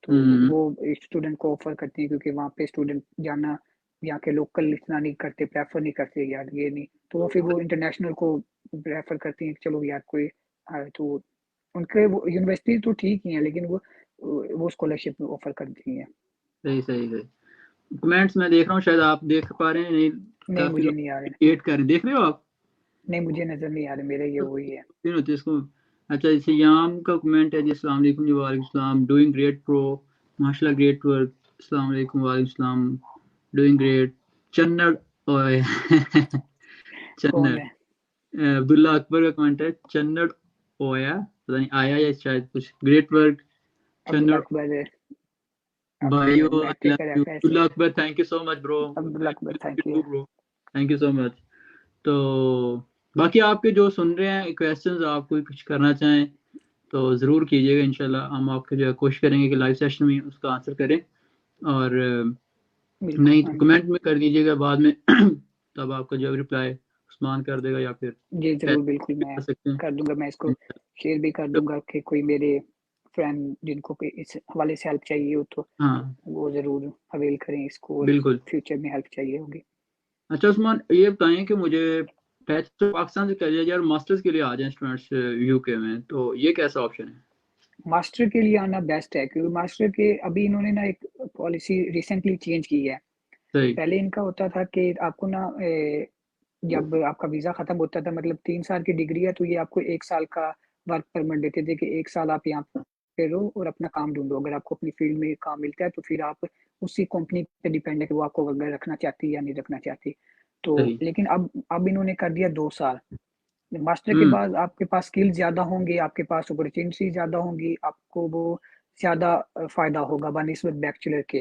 Speaker 2: तो
Speaker 1: हम्म।
Speaker 2: वो स्टूडेंट को ऑफर करती है, क्योंकि वहाँ पे स्टूडेंट जाना, यहाँ के लोकल इतना नहीं करते, प्रेफर नहीं करते यार, ये नहीं, तो वो फिर वो इंटरनेशनल को प्रेफर करती हैं, चलो यार कोई आए तो। उनके वो यूनिवर्सिटी तो ठीक ही है, लेकिन वो स्कॉलरशिप ऑफर करती हैं।
Speaker 1: सही सही सही। कमेंट्स मैं देख रहा हूँ, शायद आप देख पा रहे हैं नहीं,
Speaker 2: नहीं,
Speaker 1: काफी
Speaker 2: मुझे
Speaker 1: लोग
Speaker 2: नहीं आ रहे।
Speaker 1: क्रिएट कर रहे हैं, देख रहे हो आप?
Speaker 2: नहीं, मुझे नजर नहीं आ रहे, मेरे ये वही है।
Speaker 1: फिर होते इसको। अच्छा, जैसे याम का कमेंट है जी, अस्सलाम वालेकुम जी, वालेकुम सलाम, डूइंग ग्रेट प्रो, माशाल्लाह ग्रेट वर्क, अस्सलाम वालेकुम, वालेकुम सलाम, डूइंग ग्रेट। चन्नड़ ओए
Speaker 2: कौन
Speaker 1: चन्नड़,
Speaker 2: है?
Speaker 1: अब्दुल्ला अकबर का कमेंट है, चन्नड़ ओया, पता नहीं आया या शायद कुछ, ग्रेट वर्क
Speaker 2: अब्दुल
Speaker 1: चन्नड़
Speaker 2: अकबर है, आपके
Speaker 1: भाइयों, आई
Speaker 2: मैके
Speaker 1: लव
Speaker 2: का
Speaker 1: यू
Speaker 2: रेफरेंस है।
Speaker 1: Abdullah Akbar, thank you so much bro,
Speaker 2: Abdul Akbar, thank you.
Speaker 1: Bro, thank you so much. तो बाकी आपके जो सुन रहे हैं क्वेश्चंस, आप कोई कुछ करना चाहें तो ज़रूर कीजिएगा, इंशाल्लाह हम आपके जो है कोशिश करेंगे कि लाइव सेशन में उसका आंसर करें, और
Speaker 2: बिल्कुल,
Speaker 1: नहीं
Speaker 2: हाँ
Speaker 1: तो
Speaker 2: जी।
Speaker 1: कमेंट में कर दीजिएगा बाद में तब आपका जो रिप्लाई उस्मान कर देगा, या फिर
Speaker 2: जी, ज़रूर, बिल्कुल,
Speaker 1: भी
Speaker 2: मैं
Speaker 1: कर सकते हैं।
Speaker 2: कर दूँगा, मैं इसको शेयर भी कर दूँगा कि कोई मेरे फ्रेंड जिनको भी इस हवाले से हेल्प चाहिए हो, तो
Speaker 1: हाँ
Speaker 2: वो ज़रूर अवेल करें इसको, और
Speaker 1: बिल्कुल।
Speaker 2: फ्यूचर में हेल्प चाहिए होगी।
Speaker 1: अच्छा उस्मान, ये बताएं कि मुझे बैचलर पाकिस्तान से कर लिया जाए और मास्टर्स के लिए आ जाएं स्टूडेंट्स यूके में, तो ये कैसा ऑप्शन है?
Speaker 2: मास्टर के लिए आना बेस्ट है, क्योंकि मास्टर के अभी इन्होंने ना एक पॉलिसी रिसेंटली चेंज की है।
Speaker 1: सही।
Speaker 2: पहले इनका होता था कि आपको ना जब आपका वीज़ा ख़त्म होता था, मतलब 3 साल की डिग्री है, तो ये आपको 1 साल का वर्क परमिट देते थे कि 1 साल आप यहाँ पे रहो और अपना काम ढूँढो। अगर आपको अपनी फ़ील्ड में काम मिलता है, तो फिर आप उसी कंपनी पे डिपेंड है कि वो आपको अगर रखना चाहती है या नहीं रखना चाहती। तो
Speaker 1: सही।
Speaker 2: लेकिन अब इन्होंने कर दिया 2 साल। मास्टर के
Speaker 1: हम्म।
Speaker 2: बाद आपके पास स्किल ज़्यादा होंगे, आपके पास अपॉर्च्युनिटी ज़्यादा होंगी, आपको वो ज़्यादा फ़ायदा होगा बनिस्बत बैचलर के।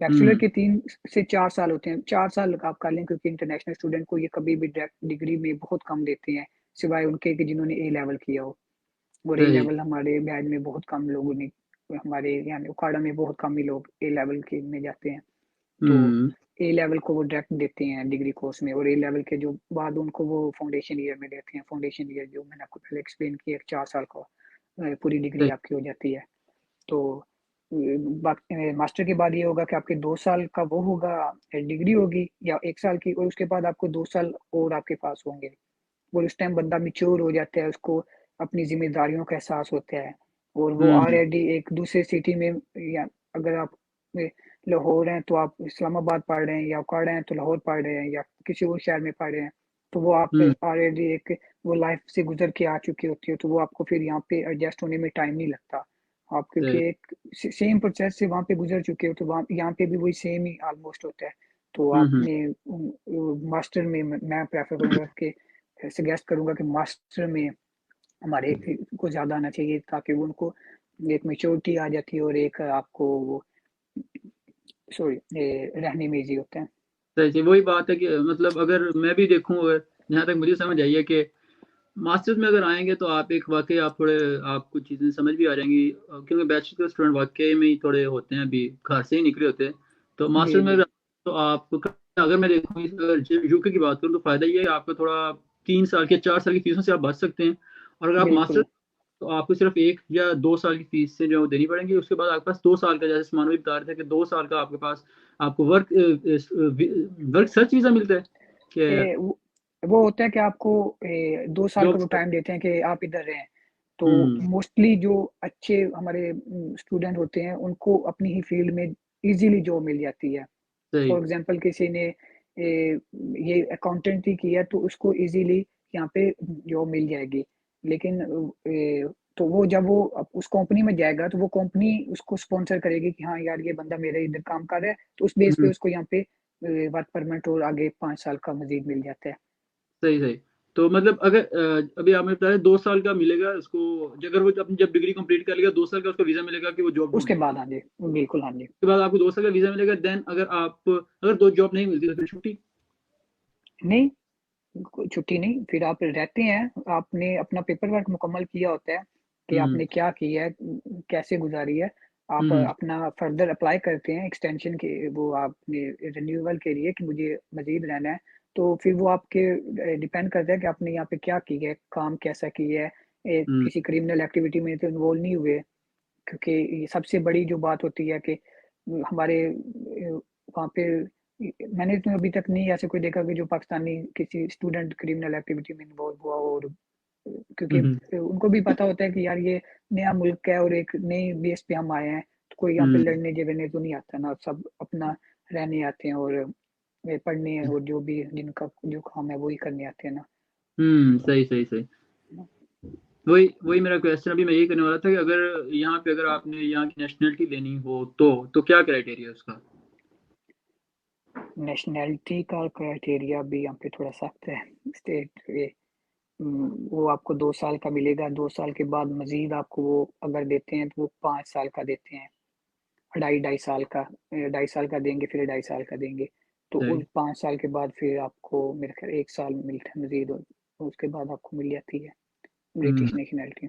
Speaker 2: बैचलर
Speaker 1: हम्म।
Speaker 2: के 3 से 4 साल होते हैं। 4 साल आप कर लें, क्योंकि इंटरनेशनल स्टूडेंट को ये कभी भी डायरेक्ट डिग्री में बहुत कम देते हैं, सिवाय उनके कि जिन्होंने ए लेवल किया हो। और ए
Speaker 1: सही।
Speaker 2: लेवल हमारे बैच में बहुत कम लोगों ने, हमारे यानी उकाड़ा में बहुत कम ही लोग ए लेवल के में जाते हैं। तो
Speaker 1: हम्म।
Speaker 2: ए लेवल को वो डायरेक्ट देते हैं डिग्री कोर्स में, और ए लेवल के जो बाद उनको वो फाउंडेशन ईयर में देते हैं। फाउंडेशन ईयर जो मैंने आपको पहले एक्सप्लेन किया, 4 साल का पूरी डिग्री
Speaker 1: सही।
Speaker 2: आपकी हो जाती है। तो मास्टर के बाद ये होगा कि आपके 2 साल का वो होगा, डिग्री होगी या 1 साल की, और उसके बाद आपको 2 साल और आपके पास होंगे। और उस टाइम बंदा मैच्योर हो जाता है, उसको अपनी ज़िम्मेदारियों का एहसास होता है, और वो
Speaker 1: हम्म।
Speaker 2: ऑलरेडी एक दूसरे सिटी में, या अगर आप लाहौर हैं तो आप इस्लामाबाद पढ़ रहे हैं, या उकाड़ा हैं तो लाहौर पढ़ रहे हैं, या किसी और शहर में पढ़ रहे हैं, तो वो आप
Speaker 1: हम्म।
Speaker 2: ऑलरेडी एक वो लाइफ से गुजर के आ चुकी होती है, तो वो आपको फिर यहाँ पे एडजस्ट होने में टाइम नहीं लगता। आप क्योंकि
Speaker 1: सही।
Speaker 2: एक सेम प्रोसेस से वहाँ पे गुजर चुके हो, तो वहाँ यहाँ पे भी वही सेम ही ऑलमोस्ट होता है। तो
Speaker 1: हम्म।
Speaker 2: आपने मास्टर में मैं प्रेफर करूँगा कि सजेस्ट करूँगा कि मास्टर में हमारे को ज़्यादा आना चाहिए, ताकि वो उनको एक मैच्योरिटी आ जाती है, और एक आपको वो सॉरी रहने में ईज़ी होता है।
Speaker 1: सही सही, वही बात है कि मतलब अगर मैं भी देखूं, अगर जहाँ तक मुझे समझ आई है कि मास्टर्स में अगर आएंगे तो आप एक वाकई आप थोड़े, आपको चीज़ें समझ भी आ जाएंगी, क्योंकि बैचलर के स्टूडेंट वाकई में ही थोड़े होते हैं, अभी घर से ही निकले होते हैं। तो
Speaker 2: जी,
Speaker 1: मास्टर्स में
Speaker 2: जी।
Speaker 1: अगर तो आप, अगर मैं देखूँ अगर यूके की बात करूँ तो फायदा ये है आपको थोड़ा 3 साल के 4 साल की फीसों से आप बच सकते हैं। और अगर आप मास्टर,
Speaker 2: बिल्कुल।
Speaker 1: तो आपको सिर्फ 1 या 2 साल की फीस से जो देनी पड़ेंगी, उसके बाद आपके पास 2 साल का, जैसे मानवी बता रहे थे कि 2 साल का आपके पास आपको वर्क वर्क सर्च वीजा मिलता है कि
Speaker 2: ए, वो होता है कि आपको 2 साल का
Speaker 1: जॉब।
Speaker 2: वो टाइम देते हैं कि आप इधर रहें। तो
Speaker 1: हम्म।
Speaker 2: मोस्टली जो अच्छे हमारे स्टूडेंट होते हैं, उनको अपनी ही फील्ड में ईज़िली जॉब मिल जाती है।
Speaker 1: सही।
Speaker 2: फॉर एग्ज़ाम्पल किसी ने ये अकाउंटेंट किया, तो उसको ईज़िली यहाँ पे जॉब मिल जाएगी। लेकिन तो वो जब वो उस कंपनी में जाएगा, तो वो कंपनी उसको स्पॉन्सर करेगी कि हाँ यार, ये बंदा मेरे इधर काम कर रहा है, तो उस बेस पे
Speaker 1: हम्म।
Speaker 2: उसको यहाँ पे वर्क परमिट और आगे 5 साल का मज़ीद मिल जाता है।
Speaker 1: सही सही। तो मतलब अगर अभी आपने बताया 2 साल का मिलेगा उसको, अगर वो अपनी जब डिग्री कंप्लीट कर लेगा 2 साल का उसको वीजा मिलेगा कि वो जॉब
Speaker 2: उसके
Speaker 1: ढूंढे,
Speaker 2: बाद हाँ जी, बिल्कुल हाँ जी।
Speaker 1: उसके बाद आपको 2 साल का वीजा मिलेगा। देन अगर आप, अगर दो जॉब नहीं मिलती तो फिर छुट्टी।
Speaker 2: नहीं, छुट्टी नहीं, फिर आप रहते हैं, आपने अपना पेपर वर्क मुकम्मल किया होता है कि आपने क्या किया है, कैसे गुजारी है, आप अपना फर्दर अप्लाई करते हैं एक्सटेंशन के, वो आपने रिन्यूअल के लिए कि मुझे मजीद रहना है, तो फिर वो आपके डिपेंड करता है कि आपने यहाँ पे क्या किया है, काम कैसा किया है, किसी क्रिमिनल एक्टिविटी में तो इन्वॉल्व नहीं हुए, क्योंकि ये सबसे बड़ी जो बात होती है कि हमारे वहाँ पे मैंने तो अभी तक नहीं ऐसे कोई देखा कि जो पाकिस्तानी किसी स्टूडेंट क्रिमिनल एक्टिविटी में इन्वॉल्व हुआ हो, और क्योंकि उनको भी पता होता है कि यार ये नया मुल्क है और एक नई बेस पे हम आए हैं, तो कोई यहाँ पे लड़ने झगड़ने तो नहीं आता ना, सब अपना रहने आते हैं और पढ़ने और जो भी जिनका जो काम है वही करने आते हैं ना।
Speaker 1: सही सही सही। वही वही मेरा क्वेश्चन अभी मैं यही करने वाला था कि अगर यहाँ पे अगर आपने यहाँ की नेशनलिटी लेनी हो तो क्या क्राइटेरिया है उसका?
Speaker 2: नेशनैलिटी का क्राइटेरिया भी यहाँ पे थोड़ा सख्त है। स्टेट ये वो आपको 2 साल का मिलेगा, 2 साल के बाद मज़ीद आपको वो अगर देते हैं तो वो 5 साल का देते हैं, ढाई साल का, ढाई साल का देंगे, फिर ढाई साल का देंगे। तो
Speaker 1: सही।
Speaker 2: उस 5 साल के बाद फिर आपको मेरे ख्याल 1 साल मिलता है मज़ीद, और उसके बाद आपको मिल जाती है
Speaker 1: हम्म।
Speaker 2: British nationality.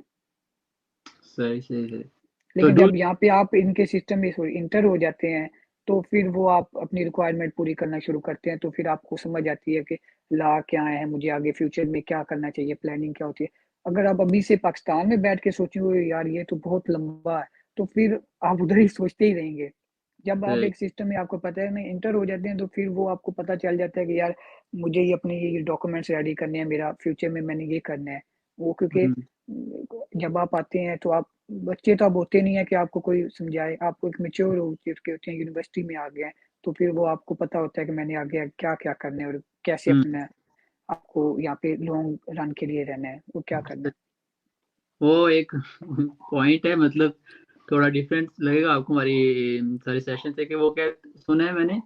Speaker 1: सही सही सही। तो
Speaker 2: लेकिन
Speaker 1: डू
Speaker 2: जब यहाँ पे आप इनके सिस्टम में इंटर हो जाते हैं, तो फिर वो आप अपनी रिक्वायरमेंट पूरी करना शुरू करते हैं, तो फिर आपको समझ आती है कि ला क्या है, मुझे आगे फ्यूचर में क्या करना चाहिए, प्लानिंग क्या होती है। अगर आप अभी से पाकिस्तान में बैठ के सोचेंगे यार ये तो बहुत लंबा है, तो फिर आप उधर ही सोचते ही रहेंगे। जब आप
Speaker 1: सही।
Speaker 2: एक सिस्टम में आपको पता है ना इंटर हो जाते हैं, तो फिर वो आपको पता चल जाता है कि यार मुझे ये अपने ये डॉक्यूमेंट्स रेडी करने हैं, मेरा फ्यूचर में मैंने ये करना है वो, क्योंकि जब आप आते हैं तो आप बच्चे तो अब होते नहीं है कि आपको कोई समझाए, आपको एक मेच्योर हो चुके होते हैं, यूनिवर्सिटी में आ गए हैं, तो फिर वो आपको पता होता है कि मैंने आगे क्या क्या करना है और कैसे
Speaker 1: हम्म।
Speaker 2: अपना आपको यहाँ पे लॉन्ग रन के लिए रहना है, वो क्या करना है।
Speaker 1: वो एक पॉइंट है, मतलब थोड़ा डिफरेंस लगेगा आपको हमारी सारे सेशन से, कि वो क्या सुना है मैंने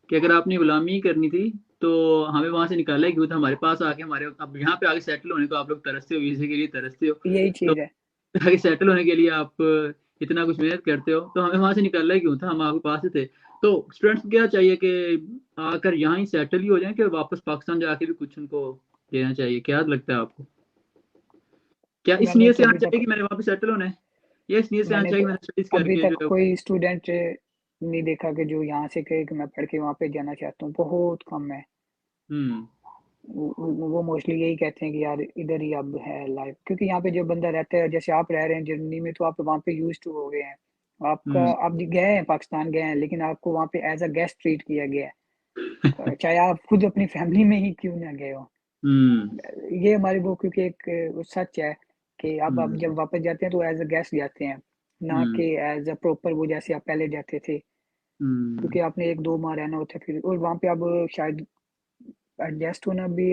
Speaker 1: कि अगर आपने गुलामी करनी थी तो हमें वहां से निकाला ही क्यों था, हमारे पास आके हमारे अब यहाँ पे आगे सेटल होने को आप लोग तरसते हो, वीजे के लिए तरसते हो,
Speaker 2: यही
Speaker 1: तो
Speaker 2: चीज है।
Speaker 1: आगे सेटल होने के लिए आप इतना कुछ मेहनत करते हो, तो हमें वहां से निकालना ही क्यों था, हम आपके पास ही थे। तो स्टूडेंट्स को क्या चाहिए कि आकर यहाँ ही सेटल ही हो जाए, कि वापस पाकिस्तान जाके भी कुछ उनको देना चाहिए? क्या लगता है आपको? क्या इस
Speaker 2: मैंने
Speaker 1: नीयत से
Speaker 2: तो
Speaker 1: आना
Speaker 2: अभी
Speaker 1: चाहिए
Speaker 2: तक
Speaker 1: कि मैंने वापस सेटल होना है, या इस नीयत से आना
Speaker 2: मैंने
Speaker 1: चाहिए
Speaker 2: तो
Speaker 1: कि मैंने स्टडीज
Speaker 2: अभी
Speaker 1: करके
Speaker 2: तक
Speaker 1: जो है?
Speaker 2: कोई स्टूडेंट नहीं देखा कि जो यहाँ से कहे कि मैं पढ़ के वहाँ पे जाना चाहता हूँ, बहुत कम है।
Speaker 1: हम्म
Speaker 2: वो मोस्टली यही कहते हैं कि यार इधर ही अब है लाइफ, क्योंकि यहाँ पे जो बंदा रहता है, जैसे आप रह रहे हैं जर्मनी में, तो आप वहाँ पे यूज टू हो गए हैं, आपका
Speaker 1: हम्म
Speaker 2: आप गए हैं पाकिस्तान गए हैं, लेकिन आपको वहाँ पे एज अ गेस्ट ट्रीट किया गया है, चाहे आप खुद अपनी फैमिली में ही क्यों ना गए हो।
Speaker 1: हम्म
Speaker 2: ये हमारे वो क्योंकि एक वो सच है कि अब आप
Speaker 1: हम्म
Speaker 2: जब वापस जाते हैं तो एज अ गेस्ट जाते हैं, ना
Speaker 1: हम्म
Speaker 2: कि एज अ प्रॉपर वो जैसे आप पहले जाते थे,
Speaker 1: हम्म
Speaker 2: क्योंकि आपने 1-2 माह रहना होता है फिर, और वहाँ पे अब शायद एडजस्ट होना भी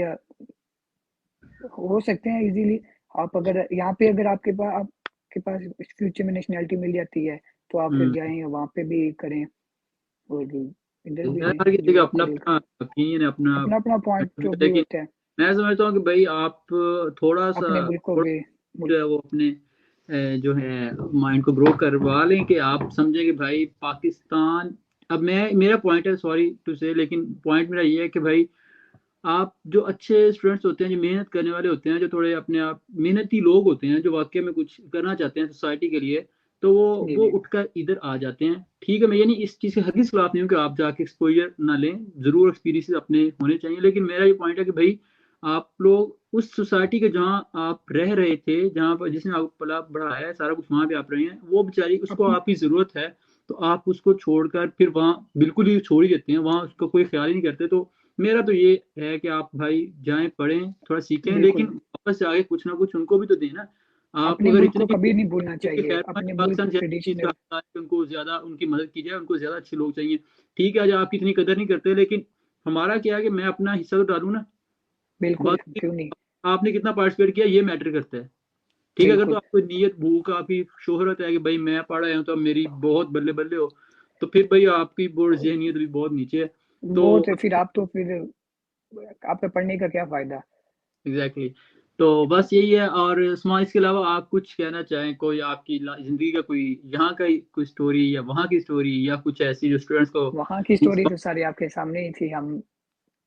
Speaker 2: हो सकते हैं इजीली। आप अगर यहाँ पे अगर आपके पास फ्यूचर में नेशनैलिटी मिल जाती है, तो आप फिर
Speaker 1: हम्म।
Speaker 2: जाएं वहाँ पे भी करें और इधर भी
Speaker 1: यार
Speaker 2: रहें,
Speaker 1: हर किसी का
Speaker 2: जो
Speaker 1: अपना
Speaker 2: आपका दिल
Speaker 1: अपना
Speaker 2: करे।
Speaker 1: ओपिनियन है, अपना
Speaker 2: अपना अपना पॉइंट ऑफ व्यू
Speaker 1: लेकिन
Speaker 2: होता है
Speaker 1: मैं समझता हूँ कि भाई आप थोड़ा सा
Speaker 2: अपने मुल्क को
Speaker 1: थोड़ा
Speaker 2: भी।
Speaker 1: जो है वो अपने जो है माइंड को ग्रो करवा लें, कि आप समझें कि भाई पाकिस्तान, अब मैं मेरा पॉइंट है, सॉरी टू से, लेकिन पॉइंट मेरा ये है कि भाई आप जो अच्छे स्टूडेंट्स होते हैं, जो मेहनत करने वाले होते हैं, जो थोड़े अपने आप मेहनती लोग होते हैं, जो वाकई में कुछ करना चाहते हैं सोसाइटी के लिए, तो
Speaker 2: जी
Speaker 1: वो
Speaker 2: जी
Speaker 1: उठकर इधर आ जाते हैं। ठीक है, मैं ये नहीं इस चीज़ के हरगिज़ खिलाफ नहीं हूँ कि आप जाके एक्सपोजर ना लें, ज़रूर एक्सपीरियंस अपने होने चाहिए, लेकिन मेरा ये पॉइंट है कि भाई आप लोग उस सोसाइटी के जहाँ आप रह रहे थे, जहाँ पर जिसने आपको पला बढ़ाया है, सारा कुछ वहाँ पे आप रहे हैं, वो बेचारी उसको
Speaker 2: अपना
Speaker 1: आपकी ज़रूरत है, तो आप उसको छोड़कर फिर वहाँ बिल्कुल ही छोड़ ही देते हैं, वहाँ उसका कोई ख्याल ही नहीं करते। तो मेरा तो ये है कि आप भाई जाएं, पढ़ें, थोड़ा सीखें, लेकिन
Speaker 2: बिल्कुल
Speaker 1: वापस से आगे कुछ ना कुछ उनको भी तो देना। आप
Speaker 2: अपने
Speaker 1: अगर
Speaker 2: मुल्क को
Speaker 1: इतने
Speaker 2: कभी नहीं भूलना
Speaker 1: कि
Speaker 2: चाहिए,
Speaker 1: खैर
Speaker 2: अपने मुल्क
Speaker 1: पाकिस्तान जैसी चीज का
Speaker 2: ट्रेडिशनल।
Speaker 1: हक है कि उनको ज्यादा उनकी मदद की जाए, उनको ज्यादा अच्छे लोग चाहिए। ठीक है, आज आपकी इतनी कदर नहीं करते, लेकिन हमारा क्या है कि मैं अपना हिस्सा तो डालूं ना,
Speaker 2: बिल्कुल
Speaker 1: बाकी
Speaker 2: क्यों नहीं।
Speaker 1: आपने कितना पार्टिसिपेट किया ये मैटर करता है। ठीक है, अगर तो
Speaker 2: बिल्कुल
Speaker 1: आपको नीयत भूख आपकी शोहरत है कि भाई मैं पढ़ आया हूँ तो अब मेरी बहुत बल्ले बल्ले हो, तो फिर भाई आपकी वो जहनीत भी बहुत नीचे है। तो
Speaker 2: वो तो फिर आप पे पढ़ने का क्या फायदा।
Speaker 1: Exactly exactly. तो बस यही है। और उस्मान, इसके अलावा आप कुछ कहना चाहें, कोई आपकी जिंदगी का कोई यहाँ का कोई स्टोरी या वहाँ की स्टोरी, या कुछ ऐसी जो स्टूडेंट्स को
Speaker 2: वहाँ की स्टोरी तो सारी आपके सामने ही थी, हम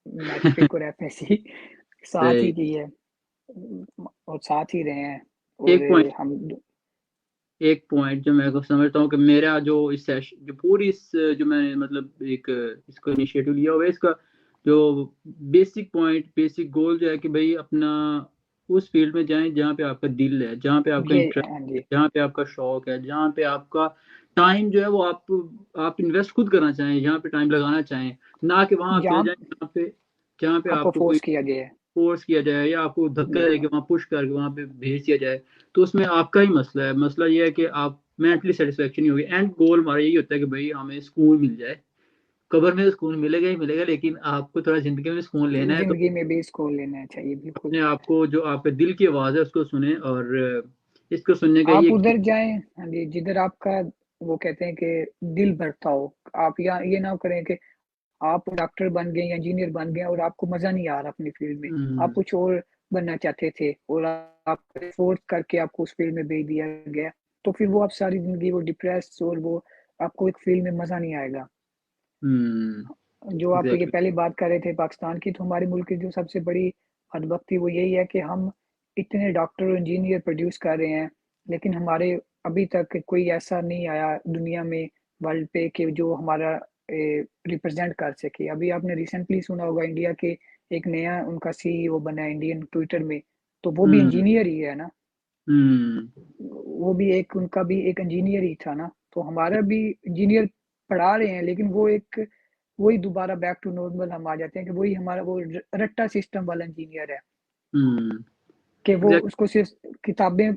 Speaker 2: मैं तो फिर को रैप ऐसी साथ ही की है और साथ ही रहे हैं।
Speaker 1: एक
Speaker 2: और
Speaker 1: पॉइंट
Speaker 2: हम
Speaker 1: एक पॉइंट जो मैं को समझता हूँ कि मेरा जो इस सेशन जो पूरी इस जो मैंने मतलब एक इसको इनिशिएटिव लिया हुआ है, इसका जो बेसिक पॉइंट बेसिक गोल जो है कि भाई अपना उस फील्ड में जाएं जहाँ पे आपका दिल है, जहाँ पे आपका
Speaker 2: ये
Speaker 1: इंटरेस्ट
Speaker 2: हाँ
Speaker 1: है,
Speaker 2: जी,
Speaker 1: जहाँ पे आपका शौक है, जहाँ पे आपका टाइम जो है वो आप इन्वेस्ट खुद करना चाहें, जहाँ पे टाइम लगाना चाहें, ना कि वहाँ आप चले
Speaker 2: जहाँ
Speaker 1: जाएं जहाँ पे
Speaker 2: आपको
Speaker 1: आपको कोई
Speaker 2: फोर्स किया गया है।
Speaker 1: फोर्स किया जाए या आपको धक्का
Speaker 2: बिल्कुल।
Speaker 1: देके वहां पुश करके वहां पे भेज दिया जाए। तो उसमें आपका ही मसला है। मसला ये है कि आप मेंटली सेटिस्फेक्शन नहीं होगी। एंड गोल हमारा यही होता है कि भाई हमें सुकून मिल जाए। कब्र में तो सुकून मिलेगा ही मिलेगा, लेकिन आपको थोड़ा जिंदगी में सुकून लेना है तो
Speaker 2: जिंदगी में भी इसको लेना चाहिए, बिल्कुल।
Speaker 1: अपने आप को जो आपके दिल की आवाज है उसको सुने, और इसको सुनने का
Speaker 2: आप
Speaker 1: ये
Speaker 2: उधर जाएं, हाँ जी, जिधर आपका वो कहते हैं कि दिल भरता हो। आप यहाँ ये ना करें कि आप डॉक्टर बन गए या इंजीनियर बन गए और आपको मजा नहीं आ रहा अपनी फील्ड में, आप
Speaker 1: हम्म,
Speaker 2: कुछ और बनना चाहते थे और आप फोर्स करके आपको उस फील्ड में भेज दिया गया, तो फिर वो आप सारी जिंदगी वो डिप्रेस और वो आपको एक फील्ड में मजा नहीं आएगा। जो आप ये
Speaker 1: एग्जैक्टली।
Speaker 2: पहले बात कर रहे थे पाकिस्तान की, तो हमारे मुल्क की जो सबसे बड़ी हदबख्ती वो यही है कि हम इतने डॉक्टर और इंजीनियर प्रोड्यूस कर रहे हैं, लेकिन हमारे अभी तक कोई ऐसा नहीं आया दुनिया में, वर्ल्ड पे, कि जो हमारा रिप्रेजेंट कर सके। अभी आपने रिसेंटली सुना होगा इंडिया के एक नया उनका सीईओ बना है इंडियन ट्विटर में, तो वो भी
Speaker 1: हम्म
Speaker 2: इंजीनियर ही है ना।
Speaker 1: हम्म
Speaker 2: वो भी एक उनका भी एक इंजीनियर ही था ना। तो हमारा भी इंजीनियर पढ़ा रहे हैं, लेकिन वो एक वही दोबारा बैक टू नॉर्मल हम आ जाते हैं कि वही हमारा वो रट्टा सिस्टम वाला इंजीनियर है,
Speaker 1: हम्म
Speaker 2: कि वो
Speaker 1: एग्जैक्ट
Speaker 2: उसको सिर्फ किताबें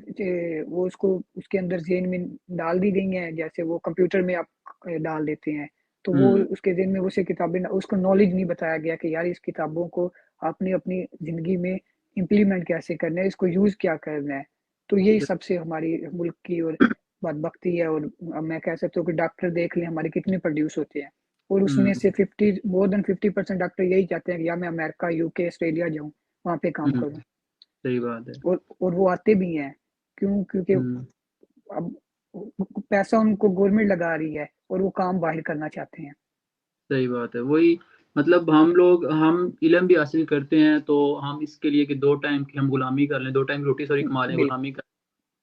Speaker 2: वो उसको उसके अंदर ज़हन में डाल दी गई हैं, जैसे वो कंप्यूटर में आप डाल देते हैं। तो वो
Speaker 1: हम्म
Speaker 2: उसके ज़हन में वो से किताबें उसको नॉलेज नहीं बताया गया कि यार इस किताबों को आपने अपनी ज़िंदगी में इम्प्लीमेंट कैसे करना है, इसको यूज़ क्या करना है। तो यही सबसे हमारी मुल्क की और बदबख्ती है। और मैं कह सकता हूँ कि डॉक्टर देख लें हमारे कितने प्रोड्यूस होते हैं, और उसमें
Speaker 1: हम्म
Speaker 2: से 50 मोर देन 50% डॉक्टर यही चाहते हैं कि या मैं अमेरिका, यूके, ऑस्ट्रेलिया जाऊँ, वहाँ पे काम करूँ।
Speaker 1: सही बात है।
Speaker 2: और वो आते भी हैं। क्यों? क्योंकि
Speaker 1: हम्म
Speaker 2: अब पैसा उनको गवर्नमेंट लगा रही है और वो काम बाहर करना चाहते हैं।
Speaker 1: सही बात है। वही मतलब हम इल्म भी हासिल करते हैं तो हम इसके लिए कि 2 टाइम की हम गुलामी कर लें, 2 टाइम की रोटी सॉरी कमा लें,
Speaker 2: बिल,
Speaker 1: गुलामी कर।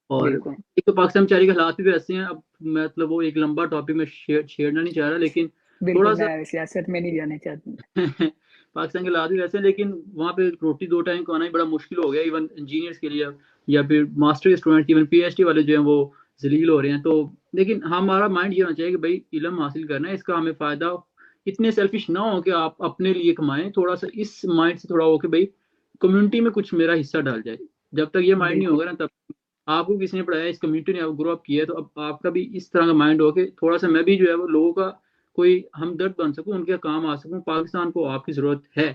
Speaker 1: और
Speaker 2: बिल्कुल
Speaker 1: एक तो पाकिस्तान बेचारी के हालात भी वैसे हैं। अब मतलब वो एक लंबा टॉपिक में छेड़ना नहीं चाह रहा, लेकिन
Speaker 2: बिल्कुल,
Speaker 1: थोड़ा सा
Speaker 2: मैं सियासत में नहीं जाना चाहती।
Speaker 1: पाकिस्तान के हालात भी वैसे हैं, लेकिन वहाँ पे रोटी 2 टाइम कमाना ही बड़ा मुश्किल हो गया इवन इंजीनियर्स के लिए। या फिर मास्टर के स्टूडेंट, इवन पीएचडी वाले जो हैं वो जलील हो रहे हैं। तो लेकिन हमारा माइंड ये होना चाहिए कि भाई इल्म हासिल करना है, इसका हमें फायदा। इतने सेल्फिश ना हो कि आप अपने लिए कमाएं, थोड़ा सा इस माइंड से थोड़ा हो कि भाई कम्युनिटी में कुछ मेरा हिस्सा डाल जाए। जब तक ये माइंड नहीं
Speaker 2: बिल्कुल,
Speaker 1: होगा ना, तब आपको किसी ने पढ़ाया, इस कम्युनिटी ने आपको ग्रो अप किया है, तो अब आपका भी इस तरह का माइंड हो कि थोड़ा सा मैं भी जो है वो लोगों का कोई हमदर्द बन सकूं, उनके काम आ सकूं। पाकिस्तान को आपकी जरूरत है।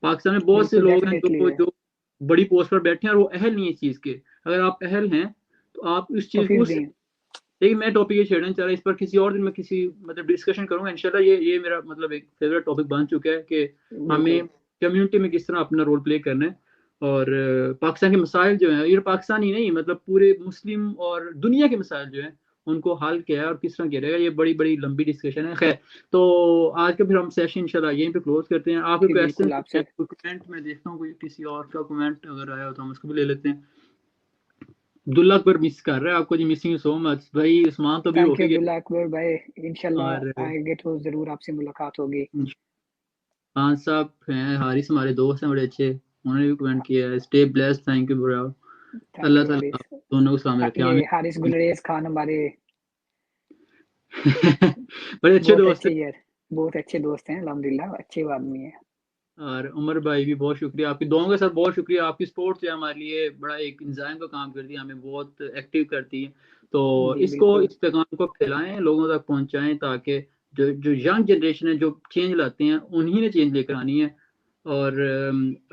Speaker 1: पाकिस्तान में बहुत से
Speaker 2: बिल्कुल
Speaker 1: लोग हैं
Speaker 2: डेफिनेटली
Speaker 1: जो
Speaker 2: है।
Speaker 1: जो बड़ी पोस्ट पर बैठे हैं और वो अहल नहीं है इस चीज के। अगर आप अहल हैं तो आप इस
Speaker 2: तो
Speaker 1: चीज को
Speaker 2: फिर
Speaker 1: उस
Speaker 2: दें।
Speaker 1: लेकिन मैं टॉपिक ये छेड़ना चाह रहा इस पर किसी और दिन मैं किसी मतलब डिस्कशन करूंगा इंशाल्लाह। ये मेरा मतलब एक फेवरेट टॉपिक बन चुका है कि
Speaker 2: बिल्कुल
Speaker 1: हमें कम्युनिटी में किस तरह अपना रोल प्ले करना है। और पाकिस्तान के मसाइल जो हैं, ये पाकिस्तान ही नहीं मतलब पूरे मुस्लिम और दुनिया के मसाइल जो हैं उनको हल किया है और किस तरह किया जाएगा, ये बड़ी बड़ी लंबी डिस्कशन है। खैर, तो आज का फिर हम सेशन इंशाल्लाह यहीं पे क्लोज करते हैं। आपके
Speaker 2: जी,
Speaker 1: क्वेश्चन
Speaker 2: बिल्कुल आपसे।
Speaker 1: कमेंट में देखता हूँ, कोई किसी और का कमेंट अगर आया हो तो हम उसको भी ले लेते हैं। अब्दुल्ला अकबर मिस कर रहा है आपको जी, मिसिंग सो मच भाई। उस्मान तो भी
Speaker 2: थैंक
Speaker 1: होके
Speaker 2: यू
Speaker 1: गया।
Speaker 2: अब्दुल्ला अकबर भाई,
Speaker 1: और
Speaker 2: इंशाल्लाह आएंगे तो ज़रूर आपसे मुलाकात होगी।
Speaker 1: खान साहब हैं, हारिस हमारे दोस्त हैं बड़े अच्छे, उन्होंने भी कमेंट किया है, stay blessed, thank you bro.
Speaker 2: Thank
Speaker 1: Allah
Speaker 2: you
Speaker 1: ताला
Speaker 2: हारिस।
Speaker 1: आप दोनों को सामने रखे,
Speaker 2: ये
Speaker 1: आमीन।
Speaker 2: हारिस गुलरेज खान हमारे
Speaker 1: बड़े अच्छे
Speaker 2: बहुत
Speaker 1: दोस्त
Speaker 2: अच्छे
Speaker 1: हैं।
Speaker 2: यार, बहुत अच्छे दोस्त हैं, अल्हम्दुलिल्लाह अच्छे आदमी है।
Speaker 1: और उमर भाई भी बहुत शुक्रिया, आपकी दुआओं के साथ बहुत शुक्रिया। आपकी सपोर्ट जो है हमारे लिए बड़ा एक इंजाम का काम करती है, हमें बहुत एक्टिव करती है। तो
Speaker 2: जी
Speaker 1: इसको
Speaker 2: बिल्कुल।
Speaker 1: इस पैगाम को फैलाएं, लोगों तक पहुंचाएं, ताकि जो जो यंग जनरेशन है जो चेंज लाते हैं उन्हीं ने चेंज लेकर आनी है। और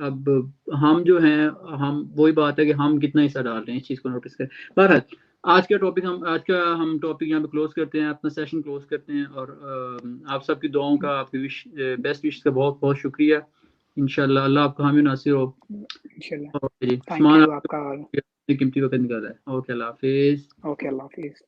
Speaker 1: अब हम जो हैं, हम वही बात है कि हम कितना हिस्सा डाल रहे हैं इस चीज़ को नोटिस करें। बहरहाल, आज का हम टॉपिक यहाँ पे क्लोज करते हैं, अपना सेशन क्लोज करते हैं। और आप सबकी दुआओं का, आपकी बेस्ट विश का बहुत बहुत शुक्रिया। इंशाल्लाह अल्लाह आपका हामी नासिर हो।
Speaker 2: इंशाल्लाह।
Speaker 1: ओके जी,
Speaker 2: थैंक
Speaker 1: उस्मान
Speaker 2: यू
Speaker 1: आपका
Speaker 2: आपका। और
Speaker 1: कीमती वक्त निकाला है। ओके, अल्लाह हाफिज।
Speaker 2: ओके, अल्लाह हाफिज़।